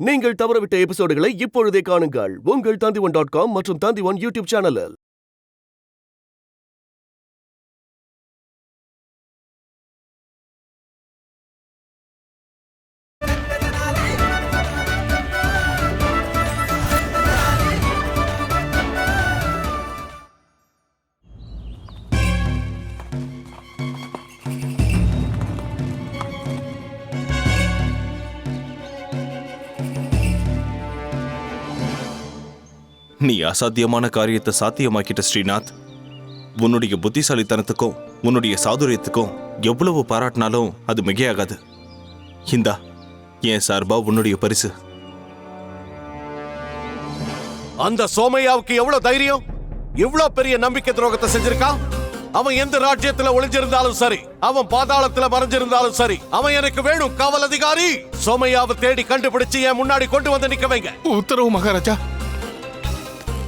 நீங்கள் தவறவிட்ட எபிசோடுகளை இப்பொழுதே காணுங்கள் உங்கள் Tandivan.com மற்றும் Tandivan யூடியூப் சேனலில். நீ அசாத்தியமான காரியத்தை சாத்தியமாக்கிட்ட ஸ்ரீநாத். உன்னுடைய புத்திசாலித்தனத்துக்கும் உன்னுடைய சாதுரியத்துக்கும் எவ்வளவு பாராட்டினாலும் அது மிகையாகாது. இந்தா என் சார்பா உன்னுடைய பரிசு. அந்த சோமையாவுக்கு எவ்வளவு தைரியம்! இவ்வளவு பெரிய நம்பிக்கை துரோகத்தை செஞ்சிருக்கான். அவன் எந்த ராஜ்யத்துல ஒளிஞ்சிருந்தாலும் சரி, அவன் பாதாளத்துல மறைஞ்சிருந்தாலும் சரி, அவன் எனக்கு வேணும். காவல் அதிகாரி, சோமையாவை தேடி கண்டுபிடிச்சு என் முன்னாடி கொண்டு வந்து நிக்க வைங்க. உத்தரவு மகாராஜா.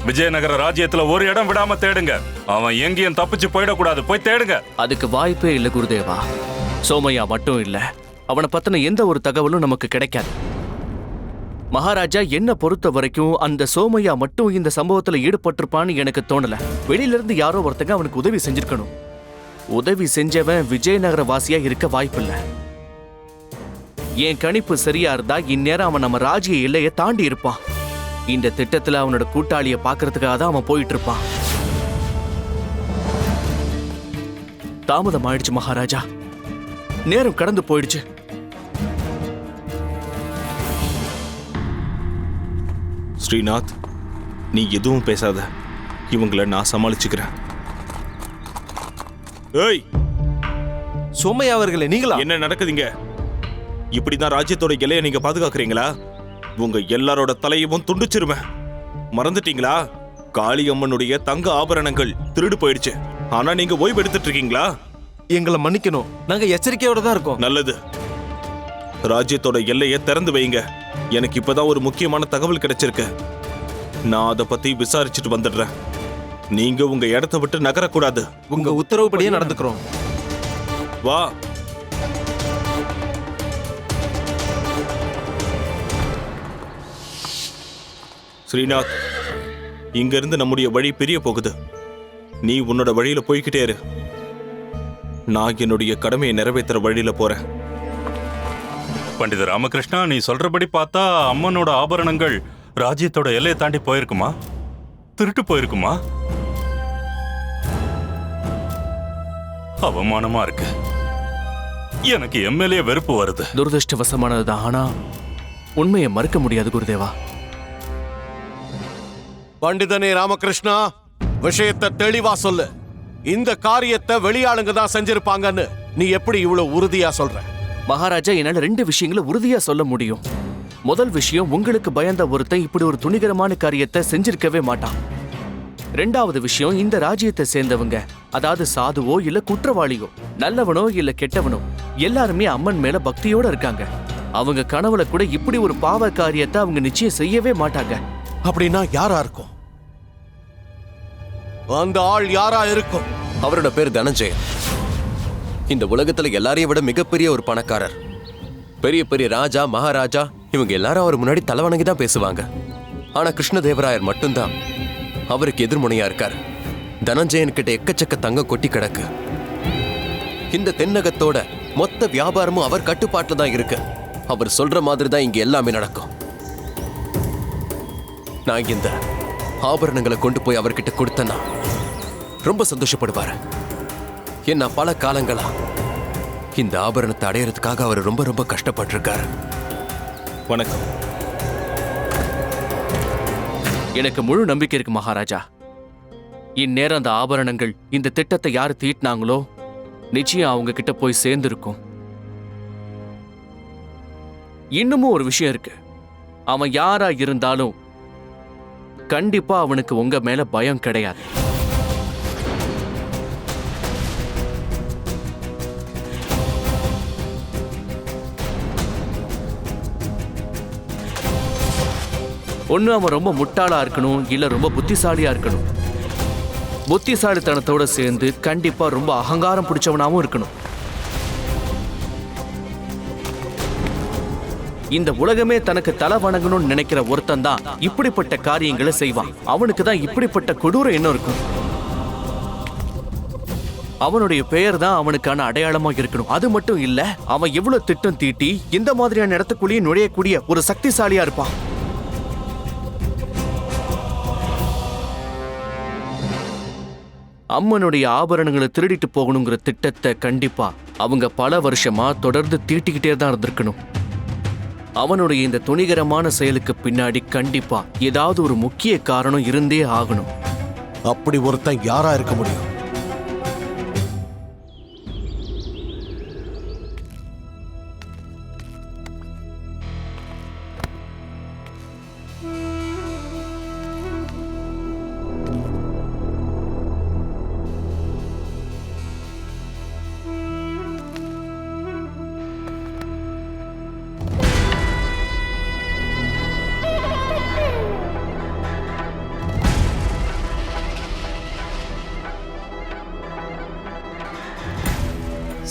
விஜயநகர ராஜ்யத்துல ஒரு இடம் விடாம தேடுங்க. அவன் எங்கேயும் தப்பிச்சு போயிடக்கூடாது. போய் தேடுங்க. அதுக்கு வாய்ப்பே இல்ல குருதேவா. சோமையா மட்டும் இல்ல, அவனை பத்தின எந்த ஒரு தகவலும் நமக்கு கிடைக்காது. மகாராஜா, என்ன பொறுத்த வரைக்கும் அந்த சோமையா மட்டும் இந்த சம்பவத்துல ஈடுபட்டிருப்பான்னு எனக்கு தோணல. வெளியில இருந்து யாரோ ஒருத்தங்க அவனுக்கு உதவி செஞ்சிருக்கணும். உதவி செஞ்சவன் விஜயநகர வாசியா இருக்க வாய்ப்பில்லை. என் கணிப்பு சரியா இருந்தா இந்நேரம் அவன் நம்ம ராஜ்ய எல்லையை தாண்டி இருப்பான். இந்த திட்டத்துல அவனோட கூட்டாளியை பாக்குறதுக்காக தான் அவன் போயிட்டு இருப்பான். தாமதம் ஆயிடுச்சு மகாராஜா, நேரம் கடந்து போயிடுச்சு. ஸ்ரீநாத், நீ எதுவும் பேசாத. இவங்களை நான் சமாளிச்சுக்கிறேன். ஏய் சோமையா அவர்களே, நீங்களா? என்ன நடக்குதுங்க? இப்படிதான் ராஜ்யத்தோட எல்லையை நீங்க பாதுகாக்கிறீங்களா? உங்க எல்லாரோட தலையவும் துண்டிச்சிருவேன். மறந்துட்டீங்களா? காளியம்மனுடைய தங்க ஆபரணங்கள் திருடு போயிடுச்சு. ஆனா நீங்க ஓய்வு எடுத்துட்டு இருக்கீங்களா? எங்களை மன்னிக்கணும், நாங்க எச்சரிக்கையோட தான் இருக்கோம். நல்லது. ராஜ்யத்தோட எல்லையை திறந்து வைங்க. எனக்கு இப்பதான் ஒரு முக்கியமான தகவல் கிடைச்சிருக்கு. நான் அதை பத்தி விசாரிச்சுட்டு வந்துடுறேன். நீங்க உங்க இடத்தை விட்டு நகரக்கூடாது. உங்க உத்தரவுப்படியே நடந்துக்கிறோம். வா. ஸ்ரீநாத், இங்க இருந்து நம்முடைய வழி பிரிய போகுது. நீ உன்னோட வழியில போய்கிட்டே இரு. நான் என்னுடைய கடமையை நிறைவேற்றுற வழியில போறேன். பண்டித ராமகிருஷ்ணா, நீ சொல்றபடி பார்த்தா அம்மனோட ஆபரணங்கள் ராஜ்யத்தோட எல்லையை தாண்டி போயிருக்குமா? திருட்டு போயிருக்குமா? அவமானமா இருக்கு. எனக்கு எம்எல்ஏ வெறுப்பு வருது. துரதிருஷ்டவசமானதுதான், ஆனா உண்மையை மறுக்க முடியாது குருதேவா. பண்டிதனே ராமகிருஷ்ணா, விஷயத்தை தெளிவா சொல்லு. இந்த காரியத்தை வெளியாளுங்க தான் செஞ்சிருப்பாங்கன்னு நீ எப்படி இவ்வளவு உறுதியா சொல்ற? மகாராஜா, என்னால 2 விஷயங்களை உறுதியா சொல்ல முடியும். முதல் விஷயம், உங்களுக்கு பயந்த ஒருத்தன் இப்படி ஒரு துணிகரமான காரியத்தை செஞ்சிருக்கவே மாட்டான். 2வது விஷயம், இந்த ராஜ்யத்தை சேர்ந்தவங்க, அதாவது சாதுவோ இல்ல குற்றவாளியோ, நல்லவனோ இல்ல கெட்டவனோ, எல்லாருமே அம்மன் மேல பக்தியோட இருக்காங்க. அவங்க கனவுல கூட இப்படி ஒரு பாவ காரியத்தை அவங்க நிச்சயம் செய்யவே மாட்டாங்க. அப்படின்னா யாரா இருக்கும்? அந்த ஆள் யாரா இருக்கும்? அவரோட பேர் தனஞ்சயன். இந்த உலகத்துல எல்லாரையும் விட மிகப்பெரிய ஒரு பணக்காரர். பெரிய பெரிய ராஜா, மகாராஜா இவங்க எல்லாரும் அவர் முன்னாடி தலைவணங்கி தான் பேசுவாங்க. ஆனா கிருஷ்ணதேவராயர் மட்டும்தான் அவருக்கு எதிர்முனையா இருக்காரு. தனஞ்சயன் கிட்ட எக்கச்சக்க தங்கம் கொட்டி கிடக்கு. இந்த தென்னகத்தோட மொத்த வியாபாரமும் அவர் கட்டுப்பாட்டுல தான் இருக்கு. அவர் சொல்ற மாதிரி தான் இங்க எல்லாமே நடக்கும். நான் இந்த ஆபரணங்களை கொண்டு போய் அவர்கிட்ட கொடுத்தேன்னா ரொம்ப சந்தோஷப்படுவாரு. என்ன பல காலங்களா இந்த ஆபரணத்தை அடையறதுக்காக அவர் ரொம்ப ரொம்ப கஷ்டப்பட்டிருக்காரு. வணக்கம். எனக்கு முழு நம்பிக்கை இருக்கு மகாராஜா. இந்நேரம் அந்த ஆபரணங்கள் இந்த திட்டத்தை யாரு தீட்டினாங்களோ நிச்சயம் அவங்க கிட்ட போய் சேர்ந்திருக்கும். இன்னமும் ஒரு விஷயம் இருக்கு. அவன் யாரா இருந்தாலும் கண்டிப்பா அவனுக்கு உங்க மேல பயம் கிடையாது. ஒண்ணு அவன் ரொம்ப முட்டாளா இருக்கணும், இல்ல ரொம்ப புத்திசாலியா இருக்கணும். புத்திசாலித்தனத்தோட சேர்ந்து கண்டிப்பா ரொம்ப அகங்காரம் பிடிச்சவனாவும் இருக்கணும். இந்த உலகமே தனக்கு தலை வணங்கணும்னு நினைக்கிற ஒருத்தன் தான் இப்படிப்பட்ட காரியங்களை செய்வான். அவனுக்கு தான் இப்படிப்பட்ட கொடூர எண்ணம் இருக்கும். அவனுடைய பெயர் தான் அவனுக்கான அடையாளமா இருக்கணும். அது மட்டும் இல்ல, அவன் எவ்வளவு திட்டம் தீட்டி இந்த மாதிரியான இடத்துக்குள்ளேயே நுழையக்கூடிய ஒரு சக்திசாலியா இருப்பான். அம்மனுடைய ஆபரணங்களை திருடிட்டு போகணுங்கிற திட்டத்தை கண்டிப்பா அவங்க பல வருஷமா தொடர்ந்து தீட்டிக்கிட்டே தான் இருந்திருக்கணும். அவனுடைய இந்த துணிகரமான செயலுக்கு பின்னாடி கண்டிப்பா ஏதாவது ஒரு முக்கிய காரணம் இருந்தே ஆகணும். அப்படி ஒருத்தன் யாரா இருக்க முடியும்?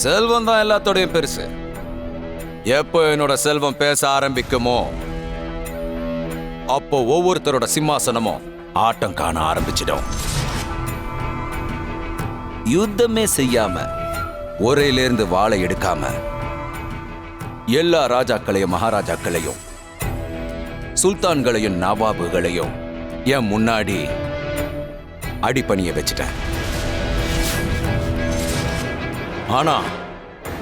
செல்வம் தான் எல்லாத்தோடையும் பெருசு. எப்போ என்னோட செல்வம் பேச ஆரம்பிக்குமோ அப்போ ஒவ்வொருத்தரோட சிம்மாசனமும் ஆட்டம் காண ஆரம்பிச்சிடும். யுத்தமே செய்யாம ஒரேலேருந்து வாளை எடுக்காம எல்லா ராஜாக்களையும் மகாராஜாக்களையும் சுல்தான்களையும் நவாபுகளையும் என் முன்னாடி அடிபணிய வச்சுட்டேன். ஆனா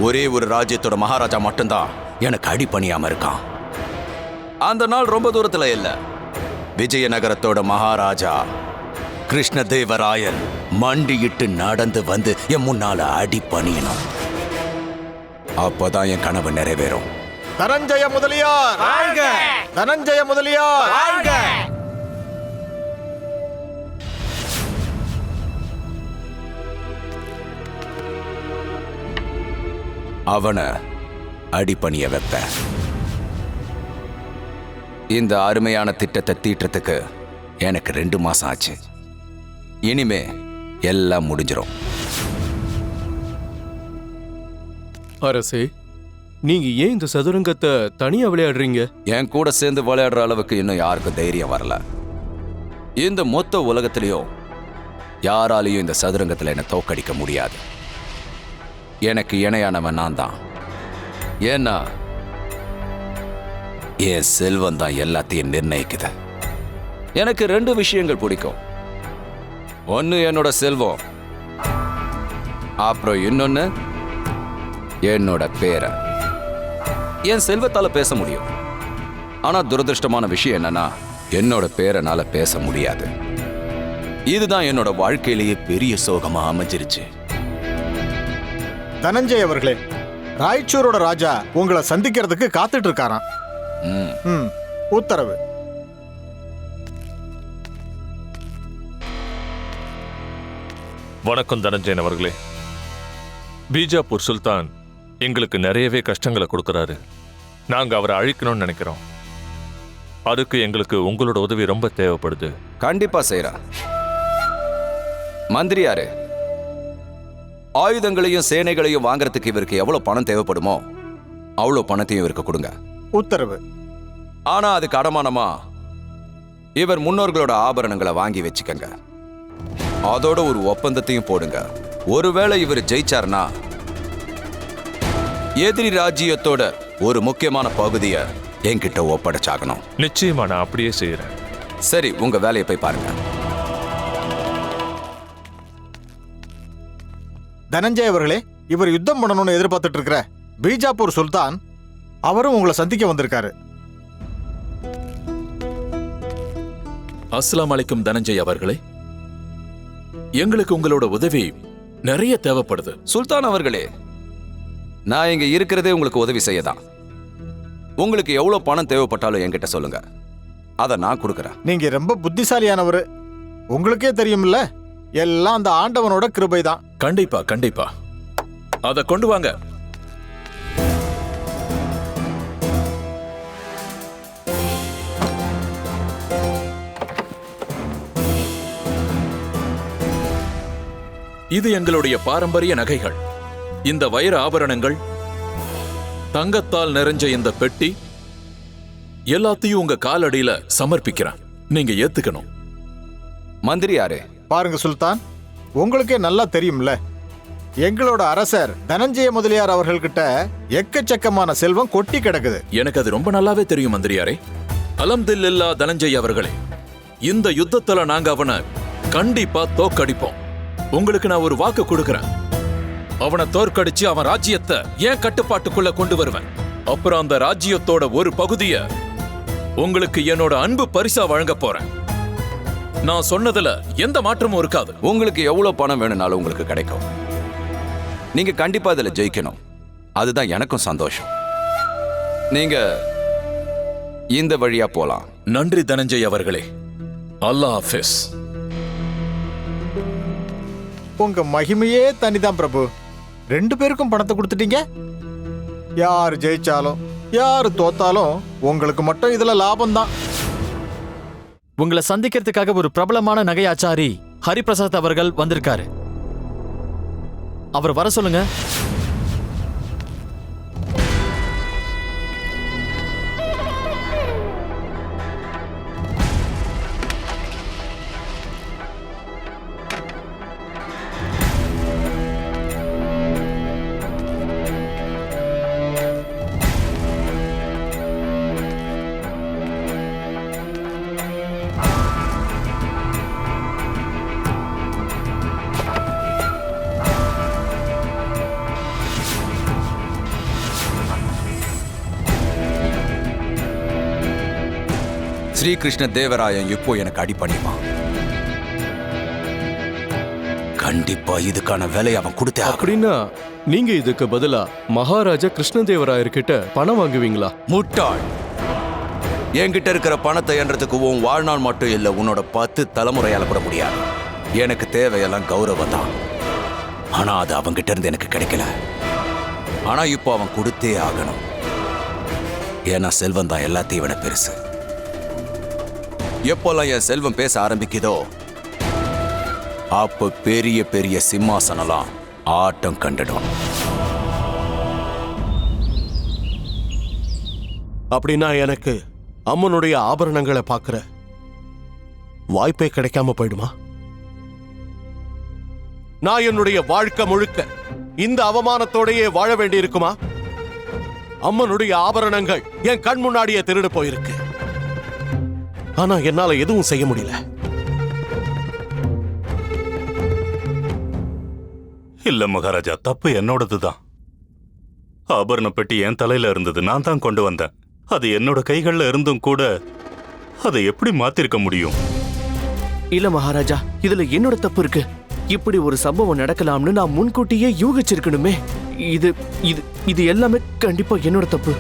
ஒரே ஒரு ராஜ்யத்தோட மகாராஜா மட்டும்தான் எனக்கு அடிபணியாம இருக்கான். அந்த நாள் ரொம்ப தூரத்துல இல்ல. விஜயநகரத்தோட மகாராஜா கிருஷ்ணதேவராயன் மண்டியிட்டு நடந்து வந்து என் முன்னால அடிபணியணும். அப்பதான் என் கனவு நிறைவேறும். தனஞ்சய முதலியார் வாழ்க! தனஞ்சய முதலியார் வாழ்க! அவனை அடிபணிய வைப்பேன். இந்த அருமையான திட்டத்தை தீட்டுறதுக்கு எனக்கு 2 மாசம் ஆச்சு. இனிமே எல்லாம் முடிஞ்சிரும். அரசே, நீங்க ஏன் இந்த சதுரங்கத்தை தனியா விளையாடுறீங்க? என் கூட சேர்ந்து விளையாடுற அளவுக்கு இன்னும் யாருக்கும் தைரியம் வரல. இந்த மொத்த உலகத்திலையும் யாராலையும் இந்த சதுரங்கத்தில் என்னை தோக்கடிக்க முடியாது. எனக்கு இணையானவன் நான் தான். ஏன்னா என் செல்வம் தான் எல்லாத்தையும் நிர்ணயிக்குது. எனக்கு 2 விஷயங்கள் பிடிக்கும். ஒன்னு என்னோட செல்வம், அப்புறம் இன்னொன்னு என்னோட பேரை. என் செல்வத்தால பேச முடியும். ஆனா துரதிருஷ்டமான விஷயம் என்னன்னா என்னோட பேரனால பேச முடியாது. இதுதான் என்னோட வாழ்க்கையிலேயே பெரிய சோகமா அமைஞ்சிருச்சு. தனஞ்சய் அவர்களே, ராய்ச்சூரோட ராஜா உங்களை சந்திக்கிறதுக்கு காத்துட்டு இருக்காராம். உத்தரவு. வணக்கம் தனஞ்சயன் அவர்களே. பீஜாப்பூர் சுல்தான் எங்களுக்கு நிறையவே கஷ்டங்களை கொடுக்கறாரு. நாங்க அவரை அழிக்கணும்னு நினைக்கிறோம். அதுக்கு எங்களுக்கு உங்களோட உதவி ரொம்ப தேவைப்படுது. கண்டிப்பா செய்யறா. மந்திரியாரு, ஆயுதங்களையும் சேனைகளையும் வாங்கறதுக்கு இவருக்கு எவ்வளவு பணம் தேவைப்படுமோ அவ்வளவு பணத்தையும் இவருக்கு கொடுங்க. உத்தரவு. ஆனா அதுக்கு அடமானமா இவர் முன்னோர்களோட ஆபரணங்களை வாங்கி வச்சுக்கங்க. அதோட ஒரு ஒப்பந்தத்தையும் போடுங்க. ஒருவேளை இவர் ஜெயிச்சார்னா எதிரி ராஜ்யத்தோட ஒரு முக்கியமான பகுதியை என்கிட்ட ஒப்படைச்சாகணும். நிச்சயமா நான் அப்படியே செய்யறேன். சரி, உங்க வேலையை போய் பாருங்க. தனஞ்சய் அவர்களே, இவர் யுத்தம் பண்ணணும்னு எதிர்பார்த்துட்டு இருக்கிற பீஜாப்பூர் சுல்தான் அவரும் உங்களை சந்திக்க வந்திருக்காரு. அஸ்ஸலாமு அலைக்கும் தனஞ்சய் அவர்களே. எங்களுக்கு உங்களோட உதவி நிறைய தேவைப்படுது. சுல்தான் அவர்களே, நான் இங்க இருக்கிறதே உங்களுக்கு உதவி செய்யதான். உங்களுக்கு எவ்வளவு பணம் தேவைப்பட்டாலும் என்கிட்ட சொல்லுங்க, அதை நான் கொடுக்கறேன். நீங்க ரொம்ப புத்திசாலியானவர். உங்களுக்கே தெரியும்ல, எல்லாம் அந்த ஆண்டவனோட கிருபை தான். கண்டிப்பா கண்டிப்பா, அதை கொண்டு வாங்க. இது எங்களுடைய பாரம்பரிய நகைகள். இந்த வைர ஆபரணங்கள், தங்கத்தால் நிறைஞ்ச இந்த பெட்டி, எல்லாத்தையும் உங்க காலடியில சமர்ப்பிக்கிறேன். நீங்க ஏத்துக்கணும். மந்திரி யாரு? பாருங்க சுல்தான், உங்களுக்கே நல்லா தெரியும்ல, எங்களோட அரசர் தனஞ்சய முதலியார் அவர்கள்கிட்ட எக்கச்சக்கமான செல்வம் கொட்டி கிடக்குது. எனக்கு அது ரொம்ப நல்லாவே தெரியும் மந்திரியாரே. அல்ஹம்துலில்லா தனஞ்சய் அவர்களே, இந்த யுத்தத்துல நாங்க அவனை கண்டிப்பா தோக்கடிப்போம். உங்களுக்கு நான் ஒரு வாக்கு கொடுக்கறேன். அவனை தோற்கடிச்சு அவன் ராஜ்யத்தை ஏன் கட்டுப்பாட்டுக்குள்ள கொண்டு வருவேன். அப்புறம் அந்த ராஜ்யத்தோட ஒரு பகுதிய உங்களுக்கு என்னோட அன்பு பரிசா வழங்க போறேன். நான் சொன்னதுல எந்த மாற்றமும் இருக்காது. உங்களுக்கு எவ்வளவு பணம் வேணும்னாலும் உங்களுக்கு கிடைக்கும். நீங்க கண்டிப்பா அதுல ஜெயிக்கணும். அதுதான் எனக்கும் சந்தோஷம். நீங்க இந்த வழியா போலாம். நன்றி தனஞ்சய் அவர்களே. அல்லாஹ் ஹாஃபிஸ். உங்க மகிமையே தனிதான் பிரபு. 2 பேருக்கும் பணத்தை கொடுத்துட்டீங்க. யார் ஜெயிச்சாலும் யார் தோத்தாலும் உங்களுக்கு மட்டும் இதுல லாபம் தான். உங்களை சந்திக்கிறதுக்காக ஒரு பிரபலமான நகையாச்சாரி ஹரிபிரசாத் அவர்கள் வந்திருக்காரு. அவர் வர சொல்லுங்க. ஸ்ரீகிருஷ்ண தேவராயன் இப்போ எனக்கு அடி பண்ணிப்பான். கண்டிப்பா இதுக்கான விலை அவன் கொடுத்தே ஆகணும். அப்படின்னா நீங்க இதுக்கு பதிலா மகாராஜா கிருஷ்ணதேவராயர்கிட்ட பணம் வாங்குவீங்களா? முட்டாள்! என்கிட்ட இருக்கிற பணத்தை என்றதுக்கு உன் வாழ்நாள் மட்டும் இல்ல, உன்னோட 10 தலைமுறையால கூட முடியாது. எனக்கு தேவையெல்லாம் கௌரவம் தான். ஆனா அது அவன்கிட்ட இருந்து எனக்கு கிடைக்கல. ஆனா இப்போ அவன் கொடுத்தே ஆகணும். ஏன்னா செல்வம் தான் எல்லாத்தையும் விட பெருசு. எப்போல்லாம் என் செல்வம் பேச ஆரம்பிக்குதோ அப்ப பெரிய பெரிய சிம்மாசனம்லாம் ஆட்டம் கண்டுடும். அப்படின்னா எனக்கு அம்மனுடைய ஆபரணங்களை பார்க்கிற வாய்ப்பே கிடைக்காம போயிடுமா? நான் என்னுடைய வாழ்க்கை முழுக்க இந்த அவமானத்தோடையே வாழ வேண்டி இருக்குமா? அம்மனுடைய ஆபரணங்கள் என் கண் முன்னாடியே திருடு போயிருக்கு. ஆனா என்னால எதுவும் செய்ய முடியல. இல்ல மகாராஜா, தப்பு என்னோடதுதான். ஆபரண பெட்டி என் தலையில இருந்தது, நான் தான் கொண்டு வந்தேன். அது என்னோட கைகள்ல இருந்தும் கூட அதை எப்படி மாத்திருக்க முடியும்? இல்ல மகாராஜா, இதுல என்னோட தப்பு இருக்கு. இப்படி ஒரு சம்பவம் நடக்கலாம்னு நான் முன்கூட்டியே யூகிச்சிருக்கணுமே. இது இது இது எல்லாமே கண்டிப்பா என்னோட தப்பு.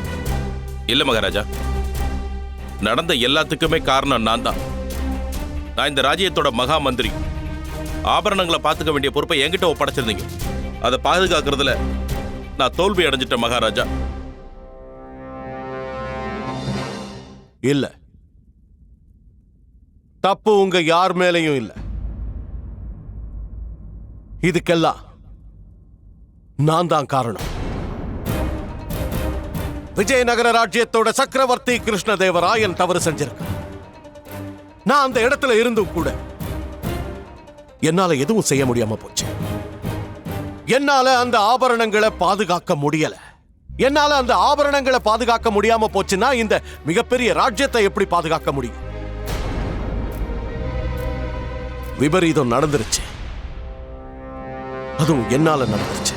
இல்ல மகாராஜா, நடந்த எல்லாத்துக்குமே காரணம் நான் தான். நான் இந்த ராஜ்யத்தோட மகா மந்திரி. ஆபரணங்களை பார்த்துக்க வேண்டிய பொறுப்பை என்கிட்ட ஒப்படைச்சிருந்தீங்க. அதை பாதுகாக்கிறதுல நான் தோல்வி அடைஞ்சிட்டேன் மகாராஜா. இல்ல, தப்பு உங்க யார் மேலையும் இல்ல. இதுக்கெல்லாம் நான் தான் காரணம். விஜயநகர ராஜ்யத்தோட சக்கரவர்த்தி கிருஷ்ணதேவராயன் தவறு செஞ்சிருக்க. நான் அந்த இடத்துல இருந்தும் கூட என்னால எதுவும் செய்ய முடியாம போச்சு. என்னால அந்த ஆபரணங்களை பாதுகாக்க முடியல. என்னால அந்த ஆபரணங்களை பாதுகாக்க முடியாம போச்சுன்னா இந்த மிகப்பெரிய ராஜ்யத்தை எப்படி பாதுகாக்க முடியும்? விபரீதம் நடந்துருச்சு. அதுவும் என்னால நடந்துருச்சு.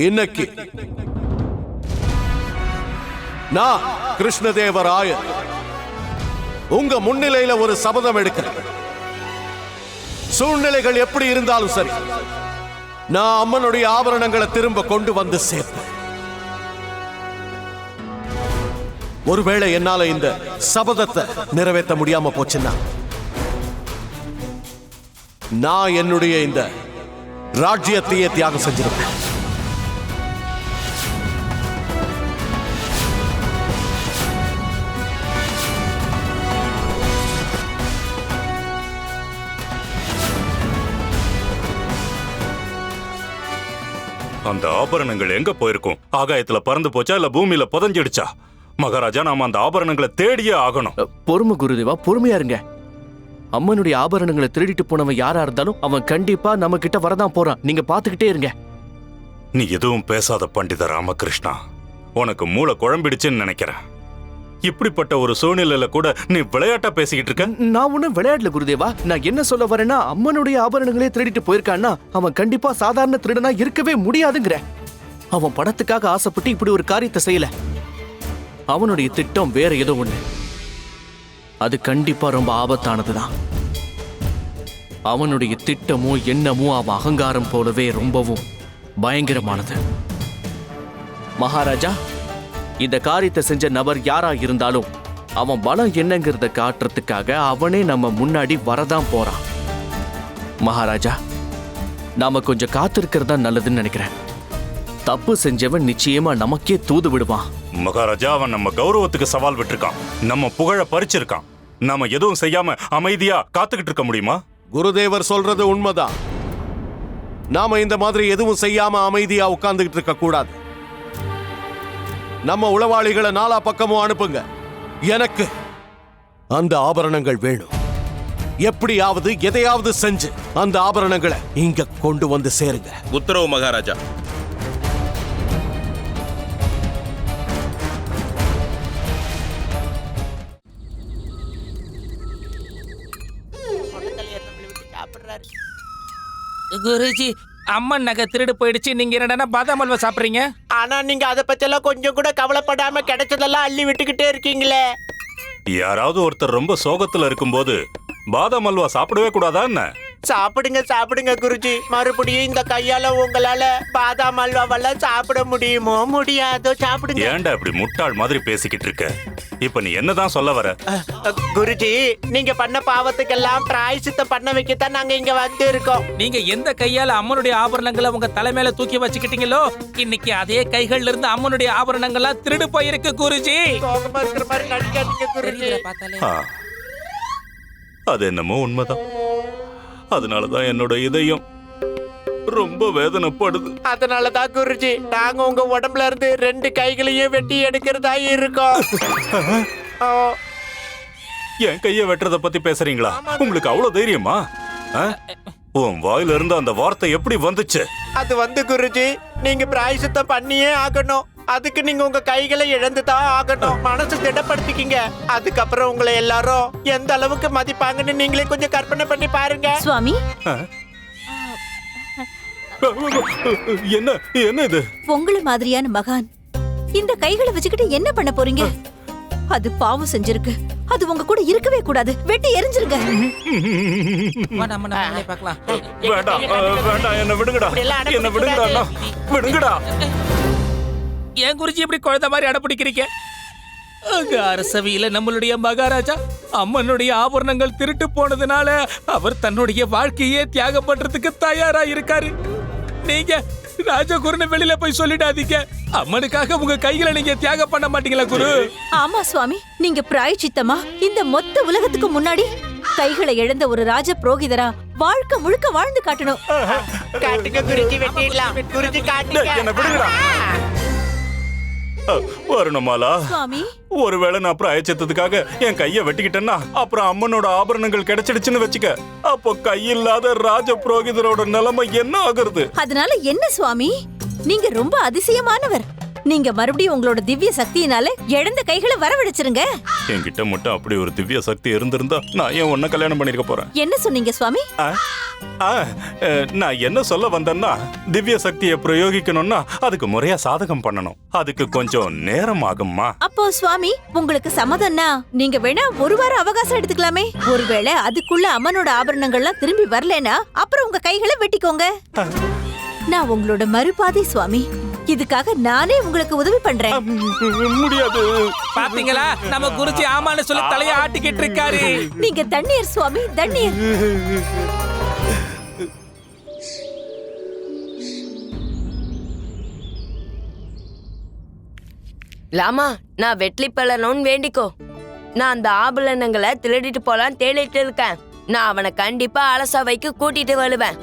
இன்னைக்கு நான் கிருஷ்ணதேவராயர் உங்க முன்னிலையில ஒரு சபதம் எடுக்கிறேன். சூழ்நிலைகள் எப்படி இருந்தாலும் சரி, நான் அம்மனுடைய ஆபரணங்களை திரும்ப கொண்டு வந்து சேர்ப்பேன். ஒருவேளை என்னால இந்த சபதத்தை நிறைவேற்ற முடியாம போச்சுன்னா நான் என்னுடைய இந்த ராஜ்யத்தையே தியாகம் செஞ்சிருப்பேன். அந்த ஆபரணங்கள் எங்க போயிருக்கும்? ஆகாயத்துல பறந்து போச்சா இல்ல பூமியில புதஞ்சிடுச்சா? மகாராஜா, நாம அந்த ஆபரணங்களை தேடியே ஆகணும். பொறுமை குருதேவா, பொறுமையா இருங்க. அம்மனுடைய ஆபரணங்களை திருடிட்டு போனவன் யாரா இருந்தாலும் அவன் கண்டிப்பா நம்ம கிட்ட வரதான் போறான். நீங்க பாத்துக்கிட்டே இருங்க. நீ எதுவும் பேசாத பண்டித ராமகிருஷ்ணா. உனக்கு மூளை குழம்பிடுச்சுன்னு நினைக்கிறேன். இப்படிப்பட்ட ஒரு சூழ்நிலையில கூட நீ விளையாட்டா பேசிக்கிட்டு இருக்க. நான் ஒன்னும் விளையாடல குருதேவா. நான் என்ன சொல்ல வரேன்னா, அம்மனுடைய ஆபரணங்களே திருடிட்டு போயிருக்கான்னா அவன் கண்டிப்பா சாதாரண திருடனா இருக்கவே முடியாதுங்கிற. அவன் பணத்துக்காக ஆசைப்பட்டு இப்படி ஒரு காரியத்தை செய்யல. அவனுடைய திட்டம் வேற ஏதோ ஒண்ணு. அது கண்டிப்பா ரொம்ப ஆபத்தானதுதான். அவனுடைய திட்டமோ எண்ணமோ அவன் அகங்காரம் போலவே ரொம்பவும் பயங்கரமானது. மகாராஜா, இந்த காரியத்தை செஞ்ச நபர் யாரா இருந்தாலும் அவன் பலம் என்னங்கிறத காட்டுறதுக்காக அவனே நம்ம முன்னாடி வரதான் போறான். மகாராஜா, நாம கொஞ்சம் காத்திருக்கிறதா நல்லதுன்னு நினைக்கிறேன். தப்பு செஞ்சவன் நிச்சயமா நமக்கே தூது விடுவான். மகாராஜா, அவன் நம்ம கௌரவத்துக்கு சவால் விட்டுருக்கான். நம்ம புகழ பறிச்சிருக்கான். நாம எதுவும் செய்யாம அமைதியா காத்துக்கிட்டு இருக்க முடியுமா? குருதேவர் சொல்றது உண்மைதான். நாம இந்த மாதிரி எதுவும் செய்யாம அமைதியா உட்கார்ந்துகிட்டு இருக்க கூடாது. நம்ம உளவாளிகளை நாலா பக்கமும் அனுப்புங்க. எனக்கு அந்த ஆபரணங்கள் வேணும். எப்படியாவது எதையாவது செஞ்சு அந்த ஆபரணங்களை இங்க கொண்டு வந்து சேருங்க. உத்தரவு மகாராஜா. குருஜி, அம்மன் நகை திருடு போயிடுச்சு. நீங்க என்னடா பாதாம் அல்வா சாப்பிடுறீங்க? ஆனா நீங்க அதை பத்தி எல்லாம் கொஞ்சம் கூட கவலைப்படாம கிடைச்சதெல்லாம் அள்ளி விட்டுக்கிட்டே இருக்கீங்களே. யாராவது ஒருத்தர் ரொம்ப சோகத்துல இருக்கும்போது பாதாம் அல்வா சாப்பிடவே கூடாதா என்ன? சாப்பிடுங்க சாப்பிடுங்க குருஜி. மறுபடியும் இந்த கையால உங்களால பாதாம் அல்வாவெல்லாம் சாப்பிட முடியுமோ முடியாதோ? சாப்பிடுங்க. ஏன்டா இப்படி முட்டாள் மாதிரி பேசிக்கிட்டு இருக்க? இப்ப நீ என்னதான் சொல்ல வர? குருஜி, நீங்க பண்ண பாவத்துக்கெல்லாம் பிராயசித்தம் பண்ண வைக்கத்தான் நாங்க இங்க வந்து இருக்கோம். நீங்க எந்த கையால அம்மனுடைய ஆபரணங்களை உங்க தலைமையில தூக்கி வச்சுக்கிட்டீங்களோ, இன்னைக்கு அதே கைகள்ல இருந்து அம்மனுடைய ஆபரணங்கள்லாம் திருடு போயிருக்கு குருஜி. சோகமா இருக்கிற மாதிரி நடிக்காதீங்க குருஜி. அது என்னமோ உண்மைதான். அதனாலதான் என்னோட இதயம் ரொம்ப வேதனைப்படுது. அதனாலதான் குருஜி நாங்க உங்க உடம்புல இருந்து 2 கைகளையும் வெட்டி எடுக்கிறதா இருக்கோம். என் கைய வெட்டுறத பத்தி பேசுறீங்களா? உங்களுக்கு அவ்வளவு தைரியமா? உன் வாயில இருந்து அந்த வார்த்தை எப்படி வந்துச்சு? அது வந்து குருஜி, நீங்க பிராயசித்தம் பண்ணியே ஆகணும். அதுக்கு நீங்க உங்க கைகளை இழந்துதான் ஆகணும். மனசு திடப்படுத்திக்கிங்க. அதுக்கப்புறம் உங்களை எல்லாரும் எந்த அளவுக்கு மதிப்பாங்கன்னு நீங்களே கொஞ்சம் கற்பனை பண்ணி பாருங்க. சுவாமி, என்ன என்ன இது? உங்கள மாதிரியான மகான் இந்த கைகளை வச்சுக்கிட்டு என்ன பண்ண போறீங்க? அது பாவம் செஞ்சிருக்கு. அது உங்க கூட இருக்கவே கூடாது. வெட்டி எரிஞ்சிருங்க. வேண்டாம் வேண்டாம், என்ன விடுங்கடா, என்ன விடுங்கடா, விடுங்கடா. ஏன் குருஜி இப்படி குழந்தை மாதிரி அடப்பிடிக்கிறீங்க? அங்க அரசவையில நம்மளுடைய மகாராஜா அம்மனுடைய ஆபரணங்கள் திருட்டு போனதுனால அவர் தன்னுடைய வாழ்க்கையே தியாகம் பண்றதுக்கு தயாரா இருக்காரு. நீங்க ராஜகுருன்னு வெளியில போய் சொல்லிடாதீங்க. அம்மனுக்காக உங்க கைகளை நீங்க தியாகம் பண்ண மாட்டீங்களா குரு? ஆமா சுவாமி, நீங்க பிராயச்சித்தமா இந்த மொத்த உலகத்துக்கு முன்னாடி கைகளை இழந்த ஒரு ராஜ புரோகிதரா வாழ்க்கை முழுக்க வாழ்ந்து காட்டணும். காட்டுங்க குருஜி, வெட்டிடலாம். குருஜி காட்டுங்க. என்ன விடுங்கடா. வருணமாலா, ஒருவேளை நான் பிராயச்சித்தத்துக்காக என் கைய வெட்டிக்கிட்டேன்னா அப்புறம் அம்மனோட ஆபரணங்கள் கிடைச்சிடுச்சுன்னு வச்சுக்க. அப்போ கையில்லாத ராஜ புரோகிதரோட நிலைமை என்ன ஆகுறது? அதனால என்ன சுவாமி, நீங்க ரொம்ப அதிசயமானவர். நீங்க மறுபடியும் உங்களோட திவ்ய சக்தியினால இழந்த கைகளை வரவழைச்சிருங்க. என்கிட்ட மட்டும் அப்படி ஒரு திவ்ய சக்தி இருந்திருந்தா நான் ஏன் உன்னை கல்யாணம் பண்ணிருக்க போறேன்? என்ன சொன்னீங்க சுவாமி? நான் என்ன சொல்ல வந்தேன்னா, திவ்ய சக்தியை பிரயோகிக்கணும்னா அதுக்கு முறையா சாதகம் பண்ணணும். அதுக்கு கொஞ்சம் நேரம் ஆகும்மா. அப்போ சுவாமி, உங்களுக்கு சம்மதம்னா நீங்க வேணா ஒரு வாரம் அவகாசம் எடுத்துக்கலாமே. ஒருவேளை அதுக்குள்ள அம்மனோட ஆபரணங்கள்லாம் திரும்பி வரலனா அப்புறம் உங்க கைகளை வெட்டிக்கோங்க. நான் உங்களோட மறுபாதை சுவாமி. இதுக்காக நானே உங்களுக்கு உதவி பண்றேன். முடியாது. பாத்தீங்களா, நம்ம குருஜி ஆமான்னு சொல்லி தலைய ஆட்டிக்கிட்டு இருக்காரு. நீங்க தண்ணீர் சுவாமி, தண்ணீர். லாமா, நான் வெற்றி பெறணும்னு வேண்டிக்கோ. நான் அந்த ஆபரணங்களை திருடிட்டு போலாம் தேடிட்டு இருக்கேன். நான் அவனை கண்டிப்பா அலசாவைக்கு கூட்டிட்டு வருவேன்.